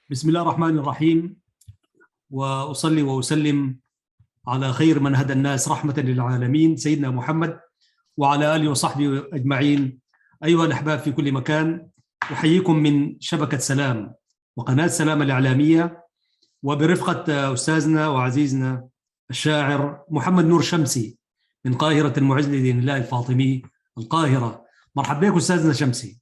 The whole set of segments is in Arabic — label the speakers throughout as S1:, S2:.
S1: بسم الله الرحمن الرحيم. وأصلي وأسلم على خير من هدى الناس رحمة للعالمين سيدنا محمد وعلى آله وصحبه أجمعين. أيها الأحباب في كل مكان، أحييكم من شبكة سلام وقناة سلام الإعلامية، وبرفقة أستاذنا وعزيزنا الشاعر محمد نور شمسي من قاهرة المعز لدين الله الفاطمي القاهرة. مرحبا بك أستاذنا شمسي.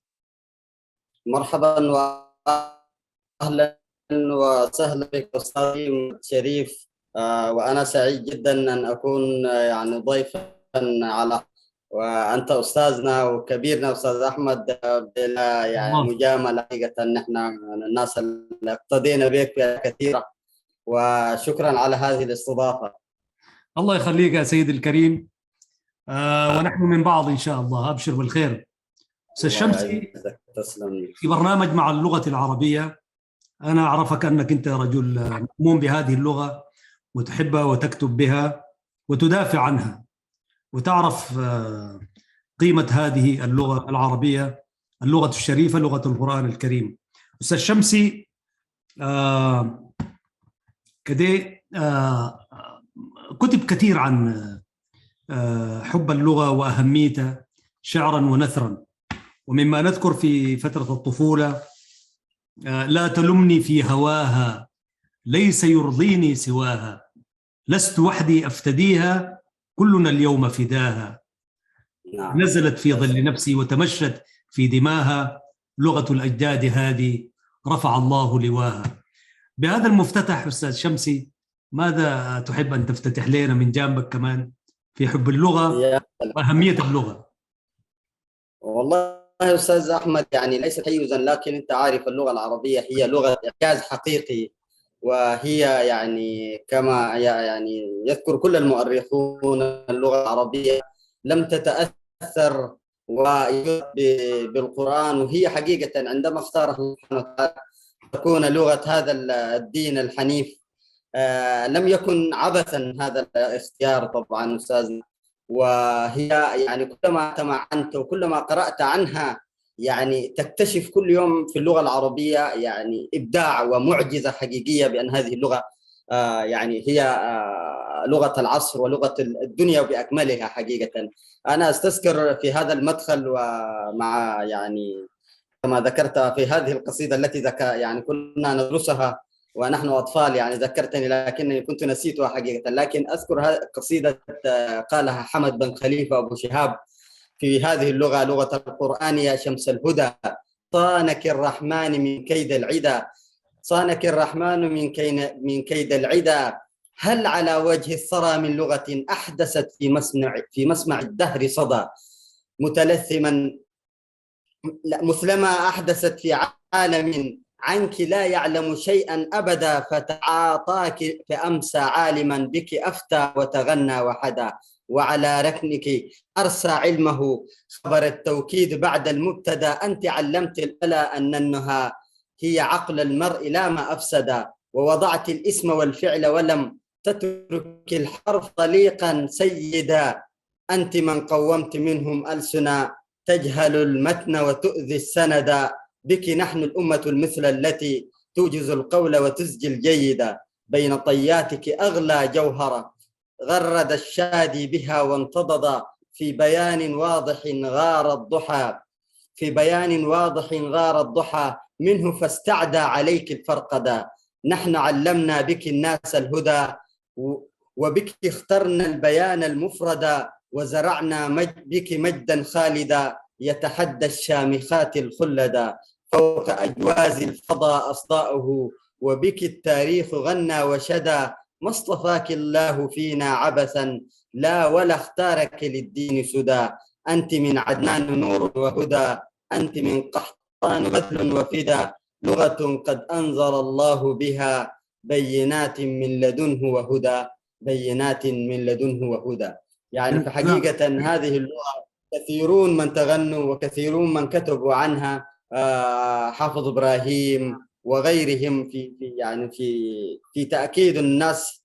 S2: مرحبا واهلا وسهلا بك استاذي شريف. وانا سعيد جدا ان اكون يعني ضيفا على، وانت استاذنا وكبيرنا استاذ احمد، بلا يعني مجامله. حقيقه نحن الناس اللي اقتدينا بك فيها كثيره، وشكرا على هذه الاستضافه.
S1: الله يخليك يا سيدي الكريم. ونحن من بعض إن شاء الله. أبشر بالخير. أستاذ شمسي، في برنامج مع اللغة العربية أنا أعرفك أنك أنت رجل مؤمن بهذه اللغة وتحبها وتكتب بها وتدافع عنها وتعرف قيمة هذه اللغة العربية، اللغة الشريفة، لغة القرآن الكريم. أستاذ شمسي، كده كتب كثير عن حب اللغة وأهميتها شعرا ونثرا، ومما نذكر في فترة الطفولة: لا تلمني في هواها، ليس يرضيني سواها، لست وحدي أفتديها، كلنا اليوم فداها. نزلت في ظل نفسي وتمشت في دماها، لغة الأجداد هذه رفع الله لواها. بهذا المفتتح أستاذ شمسي، ماذا تحب أن تفتتح لنا من جانبك كمان في حب اللغة وأهمية اللغة؟
S2: والله يا أستاذ أحمد، يعني ليس تحيزا، لكن أنت عارف اللغة العربية هي لغة إعجاز حقيقي، وهي يعني كما يعني يذكر كل المؤرخون اللغة العربية لم تتأثر بالقرآن، وهي حقيقة عندما اختار الله سبحانه وتعالى تكون لغة هذا الدين الحنيف، لم يكن عبثا هذا الاختيار طبعا أستاذنا. وهي يعني كلما تمعنت وكلما قرأت عنها يعني تكتشف كل يوم في اللغة العربية يعني إبداع ومعجزة حقيقية، بأن هذه اللغة يعني هي لغة العصر ولغة الدنيا بأكملها حقيقة. أنا أستذكر في هذا المدخل ومع يعني كما ذكرت في هذه القصيدة التي يعني كنا ندرسها ونحن أطفال، يعني ذكرتني لكنني كنت نسيتها حقيقة، لكن أذكر قصيدة قالها حمد بن خليفة أبو شهاب في هذه اللغة، لغة القرآن: يا شمس الهدى، صانك الرحمن من كيد العدا، صانك الرحمن من كيد العدا، هل على وجه الثرى من لغة أحدثت في مسمع الدهر صدى، متلثما مثلما أحدثت في عالم عنك لا يعلم شيئا أبدا، فتعاطاك فأمسى عالما بك أفتى وتغنى وحدا، وعلى ركنك أرسى علمه خبر التوكيد بعد المبتدا، أنت علمت الألا أن النهى هي عقل المرء لا ما أفسدا، ووضعت الاسم والفعل ولم تترك الحرف طليقا سيدا، أنت من قومت منهم ألسنا تجهل المتن وتؤذي السند، بك نحن الأمة المثلى التي توجز القول وتسجي الجيد، بين طياتك أغلى جوهرة غرد الشادي بها وانتضض، في بيان واضح غار الضحى، في بيان واضح غار الضحى منه فاستعدى عليك الفرقدا، نحن علمنا بك الناس الهدى وبك اخترنا البيان المفردا، وزرعنا بك مجدا خالدا يتحدى الشامخات الخلدا، فوق أجواز الفضاء أصداؤه وبك التاريخ غنى وشدا، ما اصطفاك الله فينا عبثا لا ولا اختارك للدين سدى، أنت من عدنان نور وهدى، أنت من قحطان بذل وفدا، لغة قد أنزل الله بها بينات من لدنه وهدى، بينات من لدنه وهدى. يعني فحقيقة هذه اللغة كثيرون من تغنوا وكثيرون من كتبوا عنها، حافظ إبراهيم وغيرهم في تأكيد الناس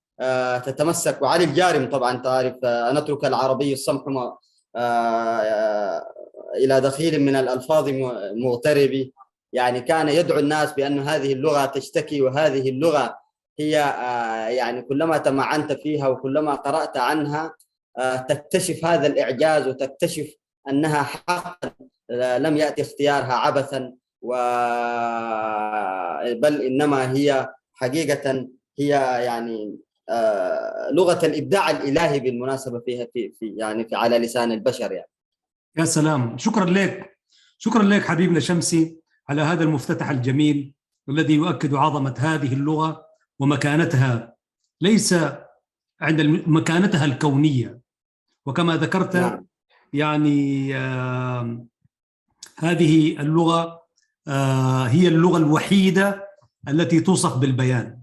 S2: تتمسك، وعلي الجارم طبعا تعرف، نترك العربي الصمح إلى دخيل من الألفاظ مغترب، يعني كان يدعو الناس بأن هذه اللغة تشتكي، وهذه اللغة هي يعني كلما تمعنت فيها وكلما قرأت عنها تكتشف هذا الإعجاز، وتكتشف أنها حقا لم يأتي اختيارها عبثا، بل إنما هي حقيقة هي يعني لغة الإبداع الإلهي بالمناسبة فيها في يعني في على لسان البشر يعني.
S1: يا سلام، شكرا لك، شكرا لك حبيبنا شمسي على هذا المفتتح الجميل الذي يؤكد عظمة هذه اللغة ومكانتها، ليس عند مكانتها الكونية. وكما ذكرت
S2: نعم.
S1: يعني هذه اللغة هي اللغة الوحيدة التي توصف بالبيان.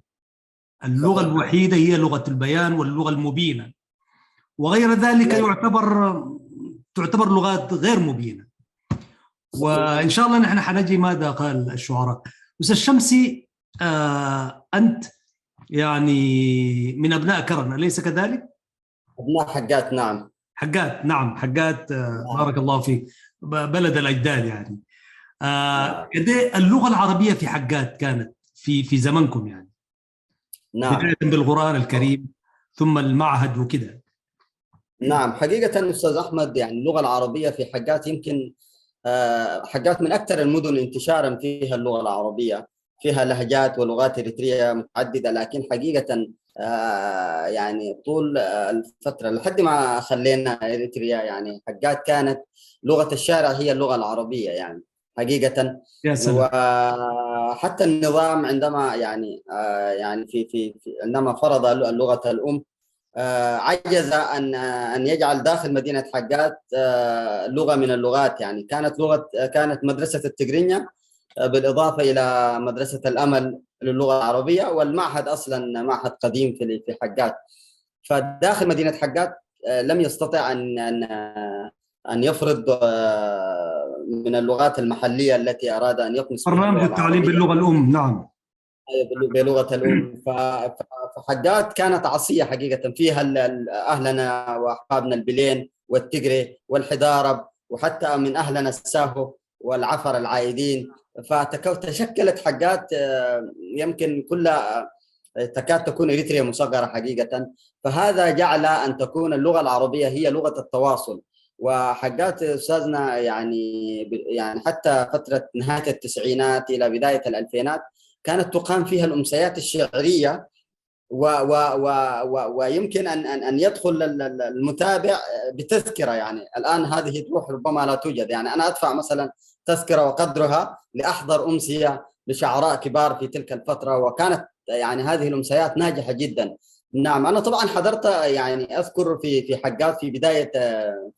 S1: اللغة
S2: صحيح.
S1: الوحيدة هي لغة البيان واللغة المبينة، وغير ذلك تعتبر لغات غير مبينة. وإن شاء الله نحن حنجي ماذا قال الشعراء. أستاذ شمسي، أنت يعني من أبناء كرن، أليس كذلك؟
S2: أبناء حقات. نعم.
S1: حقات، نعم حقات.
S2: نعم.
S1: بارك الله فيك، بلد الأجداد يعني.
S2: نعم.
S1: قد إيه اللغة العربية في حقات كانت في زمنكم يعني،
S2: نعم.
S1: بداية بالقرآن الكريم ثم المعهد وكده؟
S2: نعم حقيقة أستاذ أحمد، يعني اللغة العربية في حقات يمكن حقات من أكثر المدن انتشارا فيها اللغة العربية، فيها لهجات ولغات إريترية متعددة، لكن حقيقة يعني طول الفترة لحد ما خلينا إريتريا يعني حقات كانت لغة الشارع هي اللغة العربية يعني حقيقة.
S1: يا سلام.
S2: وحتى النظام عندما يعني يعني عندما فرض اللغة الأم عجز أن يجعل داخل مدينة حقات لغة من اللغات، يعني كانت مدرسة التجرينيا بالإضافة إلى مدرسة الأمل للغة العربية، والمعهد أصلا معهد قديم في حقات. فداخل مدينة حقات لم يستطع أن يفرض من اللغات المحلية التي أراد أن يطمس بها
S1: برنامج
S2: اللغة
S1: التعليم
S2: العربية
S1: باللغة الأم، نعم.
S2: بلغة الأم. فحقات كانت عصية حقيقة، فيها أهلنا وأحبابنا البلين والتجري والحضارب، وحتى من أهلنا الساهو والعفر العايدين. فتشكلت حقات يمكن كلها تكاد تكون إريتريا مصغرة حقيقة. فهذا جعل أن تكون اللغة العربية هي لغة التواصل. وحقات أستاذنا يعني حتى فترة نهاية التسعينات إلى بداية الألفينات كانت تقام فيها الأمسيات الشعرية، ويمكن أن يدخل المتابع بتذكرة. يعني الآن هذه تروح ربما لا توجد، يعني أنا أدفع مثلا تذكرة وقدرها لأحضر أمسية لشعراء كبار في تلك الفترة، وكانت يعني هذه الأمسيات ناجحة جدا. نعم أنا طبعا حضرت، يعني أذكر في حقات في بداية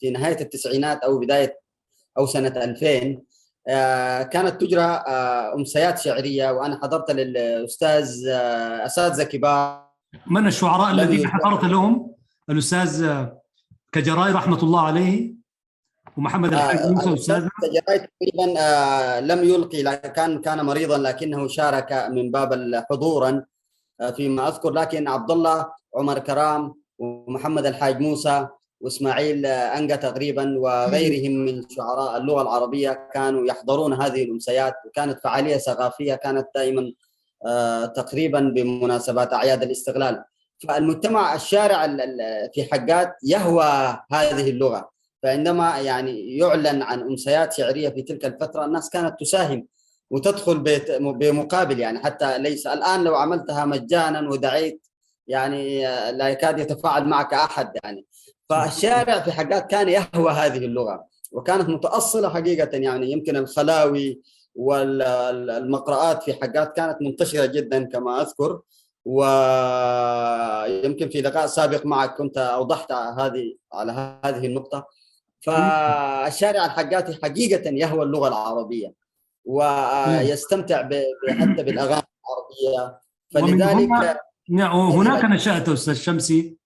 S2: في نهاية التسعينات أو بداية أو سنة 2000 كانت تجرى أمسيات شعرية، وأنا حضرت للأستاذ أساتذة كبار.
S1: من الشعراء
S2: لم
S1: الذين
S2: يذكر
S1: حضرت لهم؟ الأستاذ كجراي رحمة الله عليه، ومحمد الحاج موسى
S2: الأستاذ
S1: أستاذنا.
S2: تجري تقريبا لم يلقي، كان مريضا لكنه شارك من باب حضورا فيما أذكر. لكن عبد الله عمر كرام ومحمد الحاج موسى وإسماعيل أنقا تقريبا وغيرهم من شعراء اللغة العربية كانوا يحضرون هذه الأمسيات، وكانت فعالية ثقافية كانت دائما تقريبا بمناسبات أعياد الاستقلال. فالمجتمع الشارع في حقات يهوى هذه اللغة، فعندما يعني يعلن عن أمسيات شعرية في تلك الفترة الناس كانت تساهم وتدخل بمقابل، يعني حتى ليس الآن لو عملتها مجانا ودعيت يعني لا يكاد يتفاعل معك أحد يعني. فالشارع في حقات كان يهوى هذه اللغة، وكانت متأصلة حقيقة. يعني يمكن الخلاوي والمقرآت في حقات كانت منتشرة جدا كما أذكر، ويمكن في لقاء سابق معك كنت أوضحت على هذه النقطة. فالشارع الحقاتي حقيقة يهوى اللغة العربية ويستمتع حتى بالأغاني العربية.
S1: ومن
S2: فلذلك
S1: هناك نشأت أستاذ شمسي،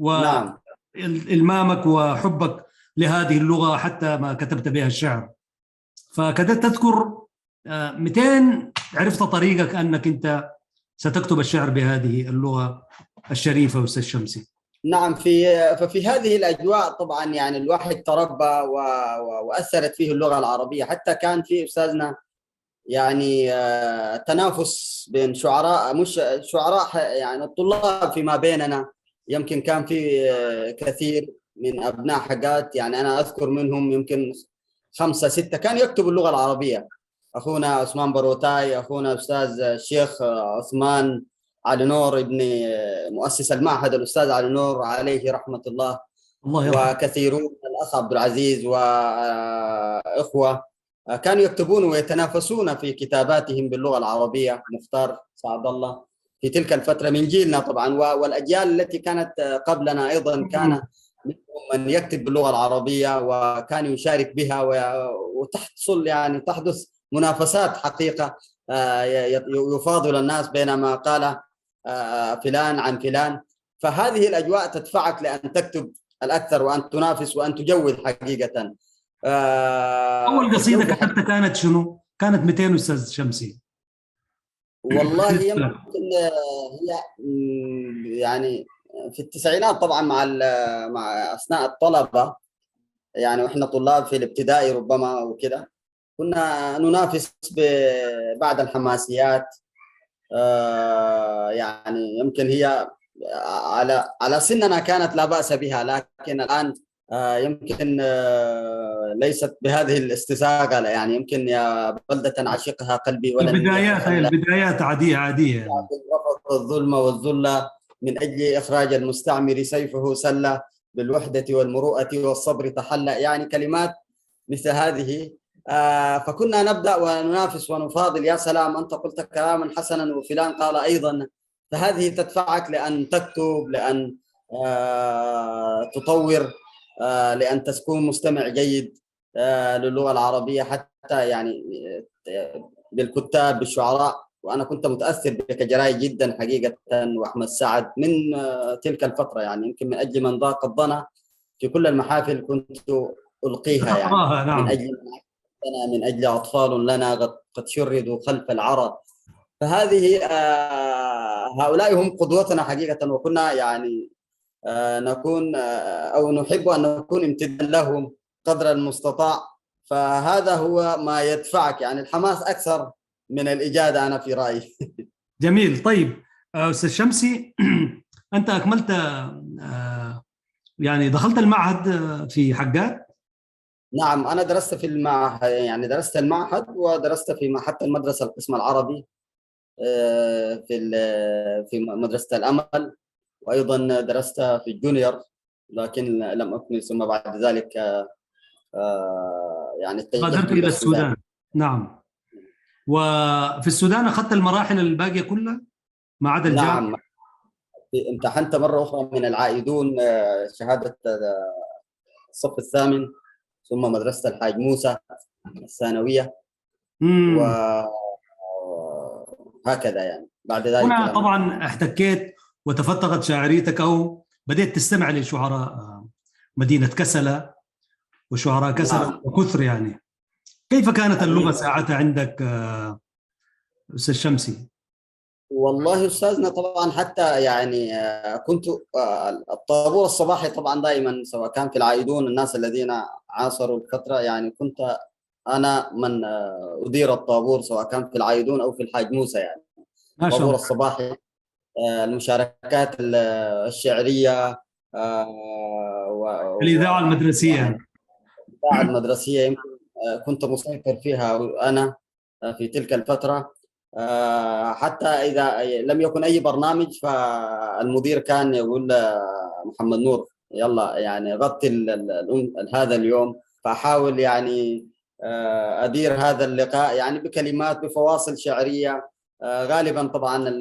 S2: نعم.
S1: وإلمامك وحبك لهذه اللغة حتى ما كتبت بها الشعر. فكدت تذكر 200 عرفت طريقك أنك أنت ستكتب الشعر بهذه اللغة الشريفة أستاذ شمسي.
S2: نعم ففي هذه الأجواء طبعا يعني الواحد تربى وأثرت فيه اللغة العربية. حتى كان في أستاذنا يعني تنافس بين شعراء، مش شعراء يعني الطلاب فيما بيننا. يمكن كان في كثير من أبناء حاجات، يعني أنا أذكر منهم يمكن 5 6 كانوا يكتبوا اللغة العربية. أخونا عثمان بروتاي، أخونا أستاذ الشيخ عثمان علي نور، ابن مؤسس المعهد الأستاذ علي نور عليه رحمة الله،
S1: الله يرحمه.
S2: وكثيرون، الأخ عبد العزيز وإخوة كانوا يكتبون ويتنافسون في كتاباتهم باللغة العربية. مختار سعد الله في تلك الفترة من جيلنا طبعا، والأجيال التي كانت قبلنا أيضا كان منهم من يكتب باللغة العربية وكان يشارك بها، وتحصل يعني تحدث منافسات حقيقة، يفاضل الناس بينما قال فلان عن فلان. فهذه الأجواء تدفعك لأن تكتب الأكثر وأن تنافس وأن تجود حقيقة.
S1: أول قصيدة
S2: الجو
S1: كتبتها كانت شنو؟ كانت 200 أستاذ شمسي.
S2: والله يمكن هي يعني في التسعينات طبعا، مع أثناء الطلبة، يعني وإحنا طلاب في الابتدائي ربما وكده، كنا ننافس بعد الحماسيات. يعني يمكن هي على سننا كانت لا بأس بها، لكن الآن يمكن ليست بهذه الاستساغة. يعني يمكن يا بلدة عشقها قلبي ولن
S1: البدايات، هي
S2: يتخلى،
S1: البدايات عادية عادية.
S2: رفض الظلم والذلة من أجل إخراج المستعمر سيفه سلة، بالوحدة والمروءة والصبر تحلى. يعني كلمات مثل هذه. فكنا نبدأ وننافس ونفاضل، يا سلام أنت قلت كلاما حسنا وفلان قال أيضا. فهذه تدفعك لأن تكتب، لأن تطور، لأن تكون مستمع جيد للغة العربية، حتى يعني بالكتاب بالشعراء. وأنا كنت متأثر بكجراي جدا حقيقة، وأحمد سعد من تلك الفترة. يعني يمكن من أجل من ضاق الظنا في كل المحافل كنت ألقيها، يعني
S1: أقراها،
S2: من
S1: نعم.
S2: أجل من أجل أطفال لنا قد شردوا خلف العرى. فهذه هؤلاء هم قدوتنا حقيقة، وكنا يعني نكون أو نحب أن نكون امتدادا لهم قدر المستطاع. فهذا هو ما يدفعك، يعني الحماس أكثر من الإجادة أنا في رأيي.
S1: جميل. طيب أستاذ شمسي، أنت أكملت يعني دخلت المعهد في حقات؟
S2: نعم، أنا درست في المعهد، يعني درست المعهد ودرست في حتى المدرسة القسم العربي في مدرسة الأمل، وأيضا درست في الجونيور، لكن لم أكمل. ثم بعد ذلك يعني اتجهت
S1: غادرت
S2: إلى
S1: إلى
S2: السودان.
S1: السودان. نعم. وفي السودان أخذت المراحل الباقية كلها ما عدا الجامعة؟
S2: نعم، امتحنت مرة أخرى من العائدون شهادة الصف الثامن، ثم مدرسة الحاج موسى الثانوية،
S1: امم
S2: وهكذا يعني بعد ذلك
S1: هنا
S2: لم.
S1: طبعا احتكيت وتفتقت شاعريتك أو بديت تستمع لشعراء مدينة كسلة وشعراء كسلة
S2: نعم
S1: وكثر يعني. كيف كانت اللغة
S2: حقيقة،
S1: ساعتها عندك أستاذ شمسي؟
S2: والله أستاذنا طبعا حتى يعني كنت الطابور الصباحي طبعا دائما، سواء كان في العائدون الناس الذين عاصروا الفترة، يعني كنت أنا من أدير الطابور سواء كان في العائدون أو في الحاج موسى. يعني
S1: ما شاء
S2: الطابور
S1: الله.
S2: الصباحي، المشاركات الشعرية،
S1: الإذاعة
S2: ويعني
S1: المدرسية.
S2: الإذاعة المدرسية يمكن كنت مسيطر فيها أنا في تلك الفترة. حتى إذا لم يكن أي برنامج فالمدير كان يقول محمد نور يلا يعني غطي هذا اليوم. فأحاول يعني أدير هذا اللقاء يعني بكلمات بفواصل شعرية، غالبا طبعا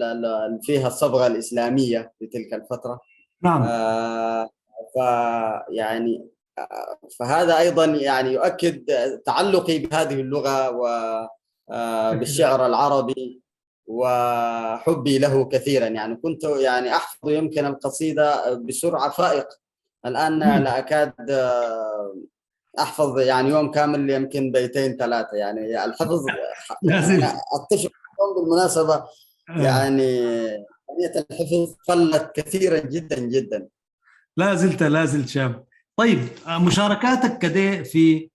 S2: فيها الصبغة الإسلامية في تلك الفترة.
S1: نعم.
S2: آه، فيعني فهذا أيضا يعني يؤكد تعلقي بهذه اللغة وبالشعر العربي وحبي له كثيرا. يعني كنت يعني أحفظ يمكن القصيدة بسرعة فائق. الآن لا أكاد أحفظ يعني يوم كامل يمكن بيتين ثلاثة. يعني الحفظ،
S1: لا
S2: يعني أنا
S1: زلت.
S2: أتفق بالمناسبة، يعني عملية الحفظ قلت كثيرا جدا جدا.
S1: لا زلت شاب. طيب مشاركاتك كده في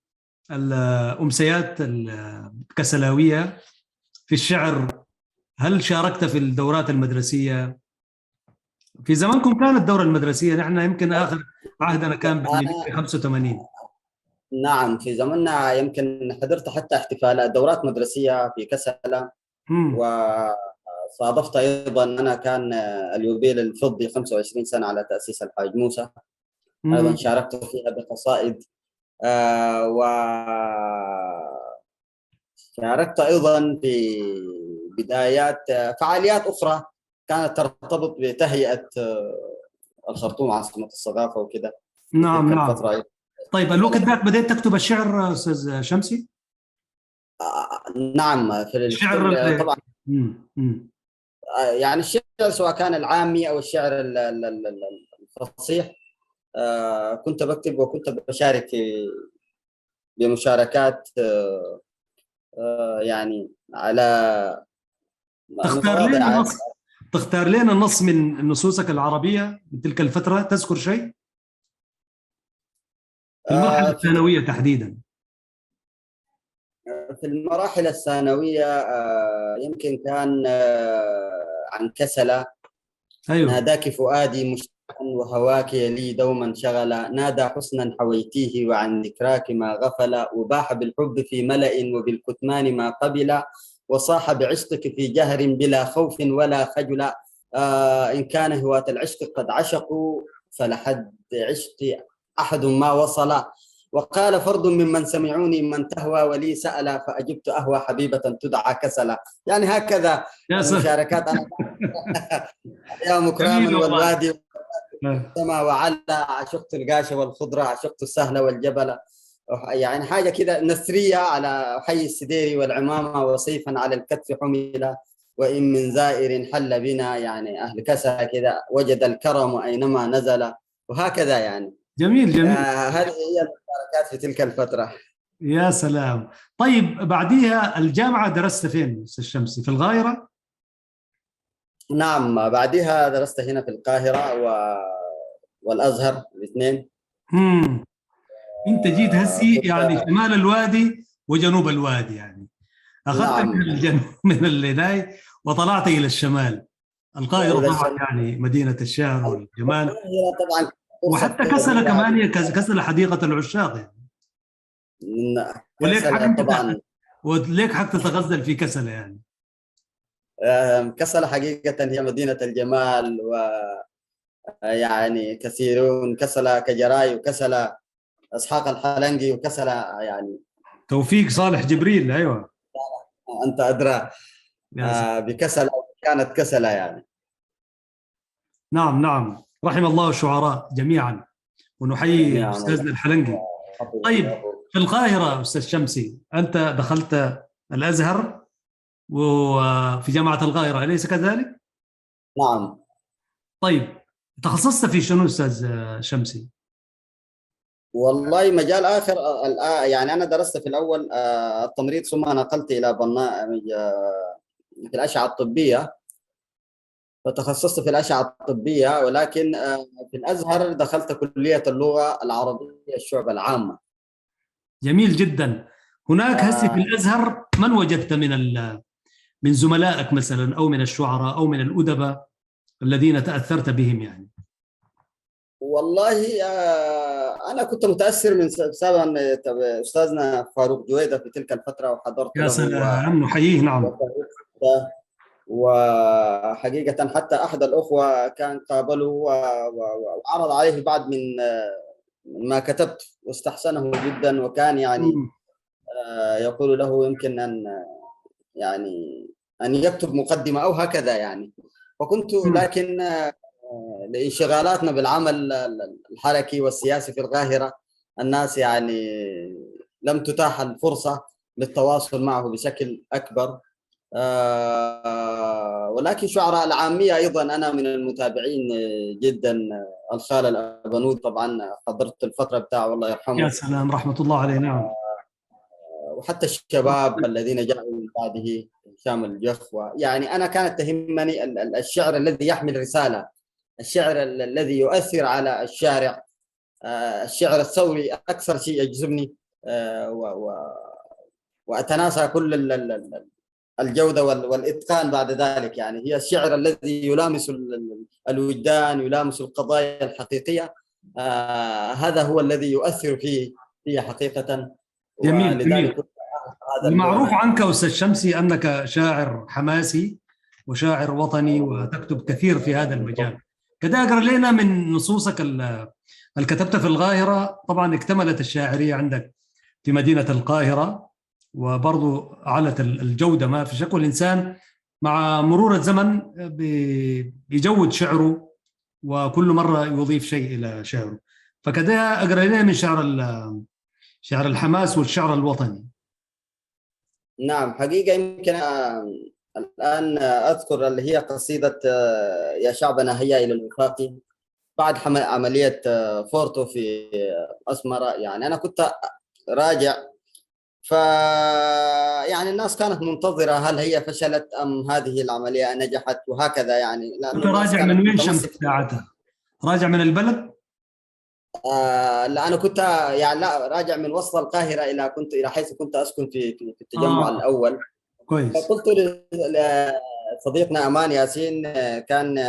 S1: الأمسيات الكسلاوية في الشعر؟ هل شاركت في الدورات المدرسية؟ في زمانكم كانت الدورة المدرسية، نحن يمكن آخر عهدنا كان بالميلادي
S2: أنا
S1: 85.
S2: نعم، في زمننا يمكن حضرت حتى احتفالات دورات مدرسية في كسلة.
S1: امم.
S2: وصادفت أيضا أنا كان اليوبيل الفضي 25 سنة على تأسيس الحاج موسى، أيضا
S1: امم.
S2: شاركت فيها بقصائد. وشاركت أيضا في بدايات فعاليات أخرى كانت ترتبط بتهيئة الخرطوم عاصمة الثقافة وكذا في تلك
S1: نعم نعم.
S2: الفترة.
S1: طيب الوقت ذاك بديت تكتب الشعر أستاذ شمسي؟
S2: نعم،
S1: الشعر
S2: طبعا.
S1: مم.
S2: يعني الشعر سواء كان العامي أو الشعر الفصيح، كنت بكتب وكنت بشارك في بمشاركات، يعني على
S1: تختار لنا
S2: مواضع.
S1: نص، تختار لنا نص من نصوصك العربية من تلك الفترة، تذكر شيء في المرحلة
S2: في
S1: الثانوية تحديدا؟
S2: في المراحل الثانوية يمكن كان عن كسلة.
S1: ايوه.
S2: ناداك فؤادي مشتاقا وهواك لي دوما شغلا، نادى حسنا حويتيه وعن ذكراك ما غفل، وباح بالحب في ملأ وبالكتمان ما قبل، وصاح بعشقك في جهر بلا خوف ولا خجل. إن كان هواة العشق قد عشقوا فلحد عشق أحد ما وصل، وقال فرد ممن سمعوني من تهوى ولي سأل، فأجبت أهوى حبيبة تدعى كسلا. يعني هكذا
S1: يا سلام.
S2: المشاركات. أنا يا
S1: جميل
S2: مكراما
S1: والله.
S2: والوادي والسما وعلى، عشقت القاشة والخضرة، عشقت السهل والجبل. يعني حاجة كده نثرية على حي السديري والعمامة، وصيفا على الكتف حملة، وإن من زائر حل بنا، يعني أهل كسا كده وجد الكرم أينما نزل، وهكذا يعني.
S1: جميل جميل.
S2: هذه هي المشاركات في تلك الفترة.
S1: يا سلام. طيب بعديها الجامعة درست فين أستاذ شمسي؟ في القاهرة؟
S2: نعم، بعدها درست هنا في القاهرة والأزهر الاثنين.
S1: امم. انت جيت هسي
S2: كنت.
S1: يعني شمال الوادي وجنوب الوادي يعني، اخذت من
S2: نعم،
S1: الجنوب من الهناي وطلعت الى الشمال. القاهرة
S2: إلى
S1: طبعا
S2: الشمال.
S1: يعني مدينة الشعر والجمال،
S2: هي طبعا فرصة
S1: وحتى
S2: خير
S1: كسلة
S2: لي
S1: كمان،
S2: هذه.
S1: هي كسلة حديقة العشاق يعني. وليك حق
S2: كسل
S1: انت
S2: طبعا.
S1: وليك حق تتغزل في كسلة يعني.
S2: كسل حقيقة هي مدينة الجمال، ويعني كثيرون كسل كجراي، وكسل اسحاق الحلنجي، وكسل يعني.
S1: توفيق صالح جبريل، ايوه.
S2: انت ادرى
S1: يا سلام.
S2: بكسل، كانت كسل يعني.
S1: نعم نعم، رحم الله الشعراء جميعا، ونحيي
S2: جميعا الله
S1: استاذنا الحلنجي.
S2: يحفظ
S1: طيب
S2: له.
S1: في القاهرة أستاذ شمسي، أنت دخلت الأزهر وفي جامعة القاهرة أليس كذلك؟
S2: نعم،
S1: طيب تخصصت في شنو أستاذ شمسي؟
S2: والله مجال اخر. يعني انا درست في الاول التمريض، ثم نقلت الى برنامج في الاشعه الطبيه، فتخصصت في الأشعة الطبية. ولكن في الأزهر دخلت كلية اللغة العربية الشعب العامة.
S1: جميل جدا. هناك هسي في
S2: آه،
S1: الأزهر من وجدت من زملائك مثلا، أو من الشعراء أو من الأدباء الذين تأثرت بهم يعني؟
S2: والله أنا كنت متأثر من بسبب أن أستاذنا فاروق جويدة في تلك الفترة، وحضرت
S1: يا
S2: له
S1: سلام، نحييه. نعم.
S2: وتعرفت. وحقيقة حتى أحد الأخوة كان قابله وعرض عليه بعض من ما كتبت، واستحسنه جدا، وكان يعني
S1: مم.
S2: يقول له يمكن يعني أن يكتب مقدمة أو هكذا يعني. فكنت،
S1: مم.
S2: لكن لانشغالاتنا بالعمل الحركي والسياسي في القاهرة، الناس يعني لم تتاح الفرصة للتواصل معه بشكل أكبر. ولكن شعراء العامية أيضا أنا من المتابعين جدا. الخال الأبنود طبعا حضرت الفترة بتاعه الله
S1: يا
S2: يرحمه،
S1: سلام، رحمة الله عليه. نعم.
S2: وحتى الشباب الذين جاءوا من بعده، هشام الجخوة. يعني أنا كانت تهمني الشعر الذي يحمل رسالة، الشعر الذي يؤثر على الشارع. الشعر الثوري أكثر شيء يجذبني. وأتناسى كل الجودة والإتقان بعد ذلك. يعني هي الشعر الذي يلامس الوجدان، يلامس القضايا الحقيقية. هذا هو الذي يؤثر فيه حقيقة،
S1: جميل
S2: ولذلك
S1: جميل.
S2: كنت هذا اللغة
S1: المعروف
S2: يعني.
S1: عنك أستاذ شمسي أنك شاعر حماسي وشاعر وطني وتكتب كثير في هذا المجال. كده أقرأ لنا من نصوصك اللي كتبتها في القاهرة. طبعا اكتملت الشاعرية عندك في مدينة القاهرة، وبرضو علت الجودة ما في شك. والإنسان مع مرور الزمن بيجود شعره، وكل مرة يضيف شيء إلى شعره. فكده أقرأ لنا من شعر الحماس والشعر الوطني.
S2: نعم، حقيقة يمكن الآن أذكر اللي هي قصيدة يا شعبنا هيا إلى الوفاق. بعد عملية فورتو في أسمرة، يعني أنا كنت راجع، ف يعني الناس كانت منتظرة هل هي فشلت أم هذه العملية نجحت، وهكذا يعني، لأن
S1: كنت
S2: الناس
S1: راجع من
S2: كانت
S1: وين شمس
S2: متمسكة.
S1: ساعتها؟ راجع من البلد؟
S2: لا، أنا كنت يعني لا راجع من وسط القاهرة إلى حيث كنت أسكن في التجمع
S1: آه،
S2: الأول.
S1: كويس.
S2: فقلت لصديقنا أمان ياسين، كان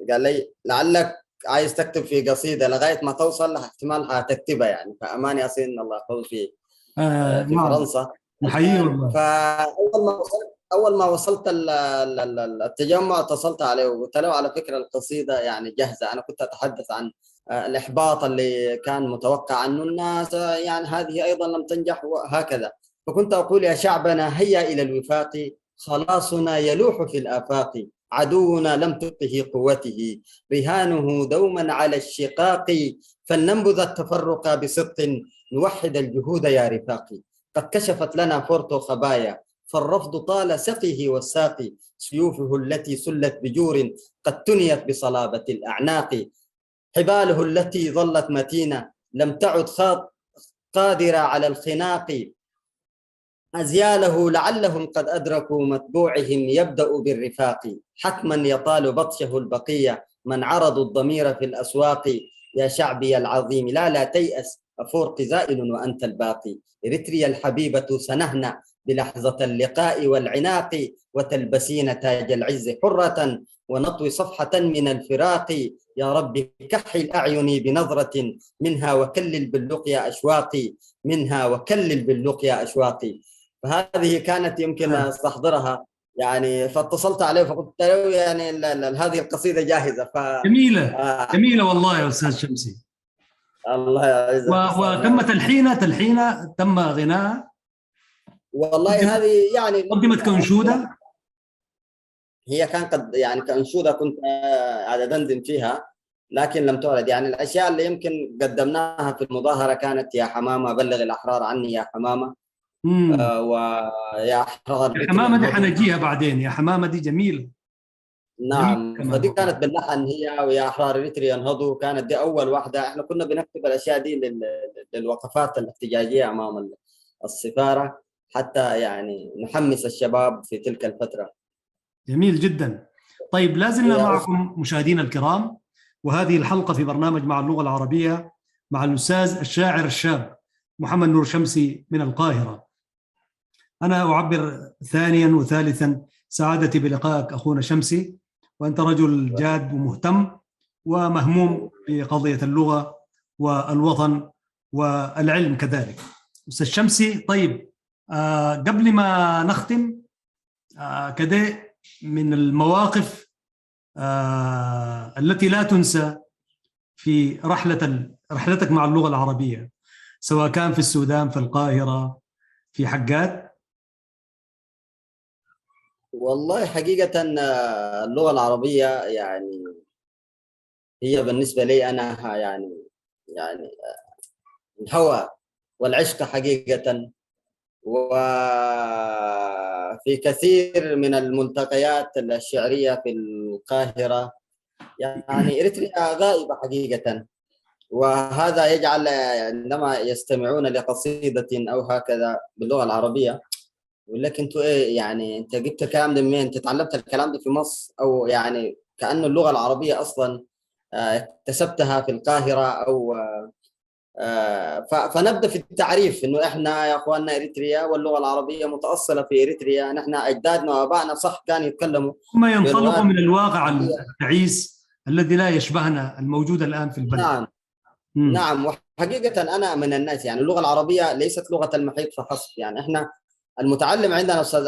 S2: قال لي لعلك عايز تكتب في قصيدة لغاية ما توصل احتمال هتكتبها يعني. فأمان ياسين الله يحفظه في
S1: نعم،
S2: فرنسا
S1: نحييه
S2: الآن.
S1: والله.
S2: فأول ما وصلت التجمع اتصلت عليه وقلت له على فكرة القصيدة يعني جاهزة. أنا كنت أتحدث عن الإحباط اللي كان متوقع عنه الناس، يعني هذه أيضا لم تنجح وهكذا. فكنت أقول يا شعبنا هيا إلى الوفاق، خلاصنا يلوح في الآفاق، عدونا لم تبقه قوته، رهانه دوما على الشقاق، فلننبذ التفرق بصدق، نوحد الجهود يا رفاقي. قد كشفت لنا فورتو خبايا، فالرفض طال سقيه والساقي، سيوفه التي سلت بجور قد تنيت بصلابة الأعناق، حباله التي ظلت متينة لم تعد قادرة على الخناق، أزياله لعلهم قد أدركوا متبوعهم يبدأ بالرفاق، حتما يطال بطشه البقية من عرضوا الضمير في الأسواق، يا شعبي العظيم لا تيأس، أفورق زائل وأنت الباقي، إريتريا الحبيبة سنهنأ بلحظة اللقاء والعناق، وتلبسين تاج العز حرة ونطوي صفحة من الفراق، يا رب كحل الأعين بنظرة منها وكلل باللقيا أشواقي، منها وكلل باللقيا أشواقي. فهذه كانت يمكن استحضرها يعني. فاتصلت عليه فقلت له يعني هذه القصيدة جاهزة.
S1: جميلة
S2: آه
S1: جميلة والله يا أستاذ شمسي.
S2: الله يعزك أستاذ
S1: وتم
S2: مالك.
S1: تلحينها تم غناء.
S2: والله
S1: قدمت
S2: هذه يعني
S1: قدمت كأنشودة.
S2: هي كان قد يعني كأنشودة كنت قاعد أدندن فيها، لكن لم تعرض. يعني الأشياء اللي يمكن قدمناها في المظاهرة كانت يا حمامة بلغ الأحرار عني يا حمامة،
S1: امم
S2: ويا أحرار
S1: يا
S2: بكر
S1: حمامة دي
S2: انهضوا.
S1: حنجيها بعدين. يا حمامة دي جميلة. جميلة
S2: نعم،
S1: كمان
S2: فدي
S1: والله.
S2: كانت باللحن هي، ويا احرار اريتريا ينهضوا كانت دي اول واحده. احنا كنا بنكتب الاشياء دي للوقفات الاحتجاجيه امام السفاره، حتى يعني نحمس الشباب في تلك الفتره.
S1: جميل جدا. طيب، لازلنا
S2: يا أخ...
S1: معكم مشاهدينا الكرام، وهذه الحلقة في برنامج مع اللغة العربية مع الأستاذ الشاعر الشاب محمد نور شمسي من القاهرة. أنا أعبر ثانيا وثالثا سعادتي بلقائك أخونا شمسي، وأنت رجل جاد ومهتم ومهموم بقضية اللغة والوطن والعلم كذلك. أستاذ شمسي، طيب، قبل ما نختم، كده من المواقف التي لا تنسى في رحلتك مع اللغة العربية، سواء كان في السودان، في القاهرة، في حقات.
S2: والله حقيقه اللغه العربيه يعني هي بالنسبه لي انا يعني الهوى والعشق حقيقه. وفي كثير من الملتقيات الشعرية في القاهرة يعني إريتريا غائبة حقيقة. وهذا يجعل عندما يستمعون لقصيدة أو هكذا باللغة العربية يقول لك أنتوا إيه يعني، أنت جبت الكلام ده منين؟ أنت تعلمت الكلام ده في مصر؟ أو يعني كأن اللغة العربية أصلا اكتسبتها في القاهرة، أو فنبدأ في التعريف إنه إحنا يا أخواننا إريتريا واللغة العربية متأصلة في إريتريا. نحن أجدادنا وآبائنا صح كانوا يتكلموا
S1: هم ينطلقوا
S2: بلغات
S1: من الواقع
S2: عربية.
S1: التعيس الذي لا يشبهنا الموجود الآن في البلد.
S2: نعم نعم. وحقيقة أنا من الناس، يعني اللغة العربية ليست لغة المحيط فحسب. يعني إحنا المتعلم عندنا أستاذ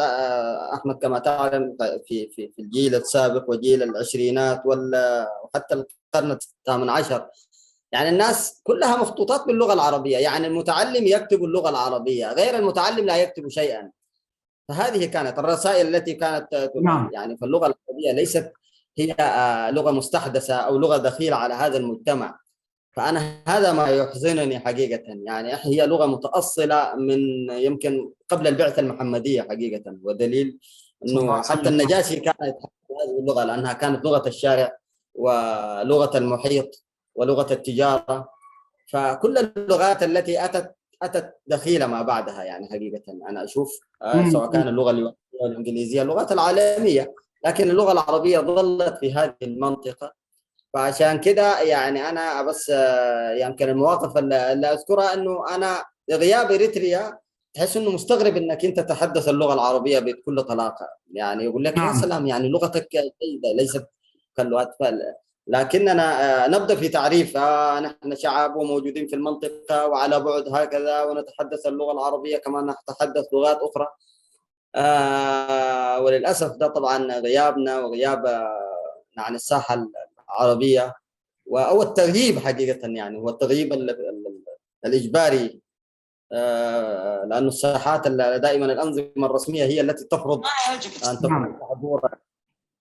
S2: أحمد كما تعلم في الجيل السابق وجيل العشرينات وحتى القرن الثامن عشر، يعني الناس كلها مخطوطات باللغة العربية. يعني المتعلم يكتب اللغة العربية، غير المتعلم لا يكتب شيئا. فهذه كانت الرسائل التي كانت
S1: نعم.
S2: يعني. فاللغة العربية ليست هي لغة مستحدثة أو لغة دخيلة على هذا المجتمع. فأنا هذا ما يحزنني حقيقة. يعني هي لغة متأصلة من يمكن قبل البعثة المحمدية حقيقة. ودليل
S1: صلى الله
S2: أنه
S1: عليه
S2: حتى
S1: وسلم.
S2: النجاشي كان يتحدث هذه اللغة لأنها كانت لغة الشارع ولغة المحيط ولغة التجارة. فكل اللغات التي أتت دخيلة ما بعدها يعني حقيقة. أنا أشوف سواء كان اللغة اليونانية والإنجليزية اللغات العالمية، لكن اللغة العربية ظلت في هذه المنطقة. فعشان كده يعني انا بس يمكن المواقف اللي اذكرها انه انا غياب اريتريا تحس انه مستغرب انك انت تتحدث اللغه العربيه بكل طلاقه. يعني يقول لك يا
S1: نعم.
S2: سلام، يعني لغتك جيده ليست كاللغات. لكننا نبدا في تعريف نحن شعب وموجودين في المنطقه وعلى بعد هكذا ونتحدث اللغه العربيه كما نتحدث لغات اخرى. وللاسف ده طبعا غيابنا وغياب عن الساحه العربيه او التغييب حقيقه. يعني هو التغييب الاجباري. لانه الساحات دائما الانظمه الرسميه هي التي تفرض ان تكون
S1: نعم.
S2: حضورا.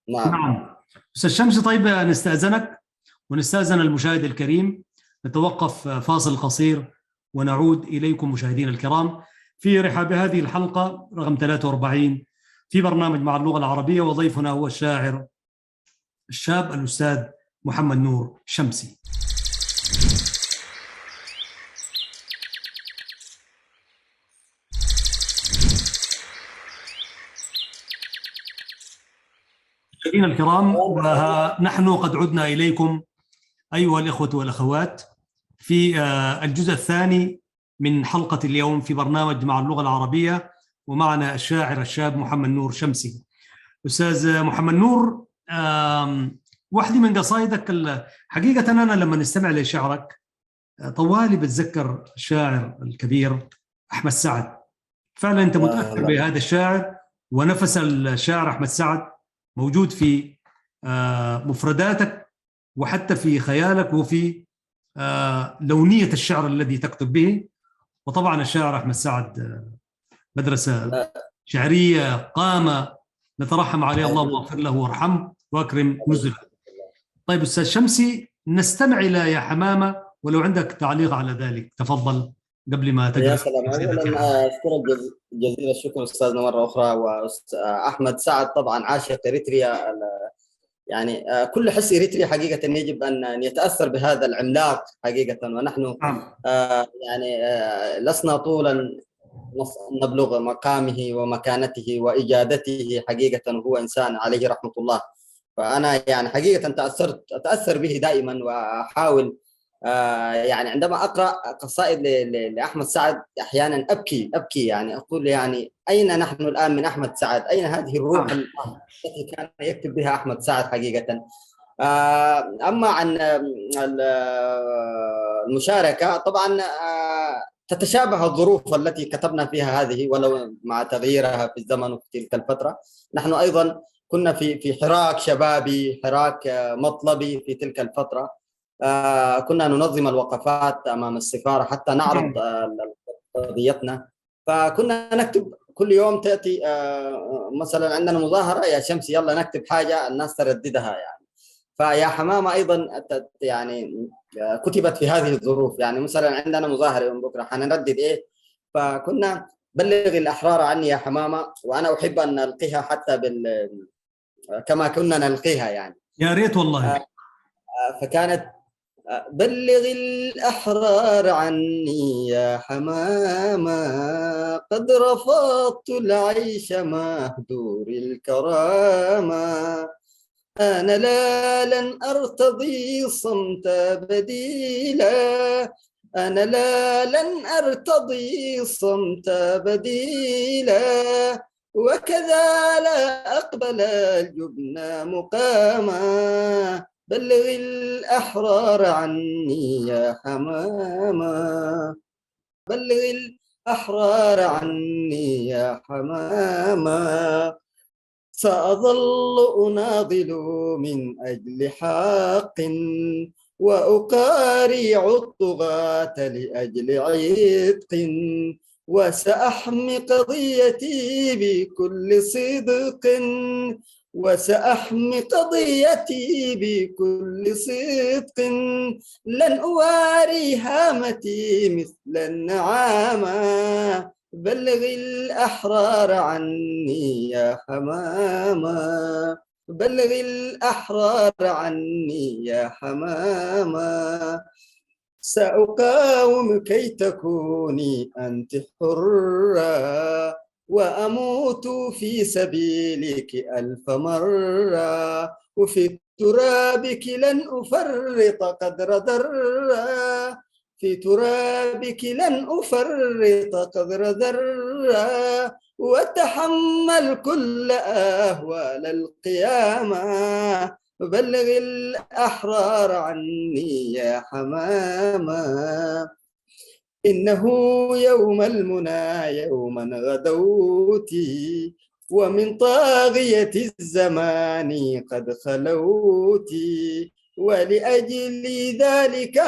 S2: نعم.
S1: نعم. أستاذ شمس، طيب نستأذنك ونستأذن المشاهد الكريم، نتوقف فاصل قصير ونعود إليكم مشاهدينا الكرام في رحاب هذه الحلقة رقم 43 في برنامج مع اللغة العربية، وضيفنا هو الشاعر الشاب الأستاذ محمد نور شمسي. مشاهدينا الكرام، ونحن قد عدنا إليكم أيها الإخوة والأخوات في الجزء الثاني من حلقة اليوم في برنامج مع اللغة العربية، ومعنا الشاعر الشاب محمد نور شمسي. أستاذ محمد نور، واحدة من قصائدك حقيقة أنا لما نستمع لشعرك طوالي بتذكر الشاعر الكبير أحمد سعد. فعلا أنت متأثر بهذا الشاعر، ونفس الشاعر أحمد سعد موجود في مفرداتك وحتى في خيالك وفي لونية الشعر الذي تكتب به. وطبعا الشاعر أحمد سعد مدرسة شعرية قامة نترحم عليه، اللهم اغفر له وارحمه واكرم نزله. طيب أستاذ شمسي، نستمع إلى يا حمامة، ولو عندك تعليق على ذلك تفضل قبل ما تقرأ.
S2: يا سلام. اولا اشكرك جزيل الشكر استاذنا مره اخرى. واحمد سعد طبعا عاشق اريتريا. يعني كل حس إريتري حقيقة يجب أن يتأثر بهذا العملاق حقيقة. ونحن يعني لسنا طولا نبلغ مقامه ومكانته وإجادته حقيقة. هو إنسان عليه رحمة الله. فأنا يعني حقيقة أتأثر به دائما وأحاول يعني عندما أقرأ قصائد لأحمد سعد أحيانا أبكي. يعني أقول يعني أين نحن الآن من أحمد سعد؟ أين هذه الروح التي كان يكتب بها أحمد سعد حقيقة؟ أما عن المشاركة طبعا تتشابه الظروف التي كتبنا فيها هذه ولو مع تغييرها في الزمن وفي تلك الفترة. نحن أيضا كنا في حراك شبابي، حراك مطلبي في تلك الفترة. كنا ننظم الوقفات أمام السفارة حتى نعرض قضيتنا. فكنا نكتب كل يوم تأتي مثلا عندنا مظاهرة يا شمس يلا نكتب حاجة الناس ترددها يعني. فيا حمامة أيضا يعني كتبت في هذه الظروف. يعني مثلا عندنا مظاهرة يوم بكرة حنردد إيه. فكنا بلغ الأحرار عني يا حمامة، وأنا أحب أن نلقيها حتى كما كنا نلقيها يعني.
S1: يا ريت والله.
S2: فكانت بلغ الأحرار عني يا حمامة قد رفضت العيش مهدور الكرامة. أنا لا لن أرتضي الصمت بديلا أنا لن أرتضي الصمت بديلا، وكذا لا أقبل الجبن مقاما. بلغ الأحرار عني يا حماما، بلغ الأحرار عني يا حماما. سأظل أناضل من أجل حق، وأقارع الطغاة لأجل عتق، وسأحمي قضيتي بكل صدق، وسأحمي قضيتي بكل صدق. لن أواري هامتي مثل النعامة، بلغ الأحرار عني يا حماما، بلغ الأحرار عني يا حماما. سأقاوم كي تكوني أنت حرة، وأموت في سبيلك ألف مرة، وفي ترابك لن أفرط قدر ذرة، في ترابك لن أفرط قدر ذرة، وتحمل كل أهوال القيامة. بلغ الأحرار عني يا حماما. إنه يوم المنى يوما غدوتي، ومن طاغية الزمان قد خلوتي، ولأجل ذلك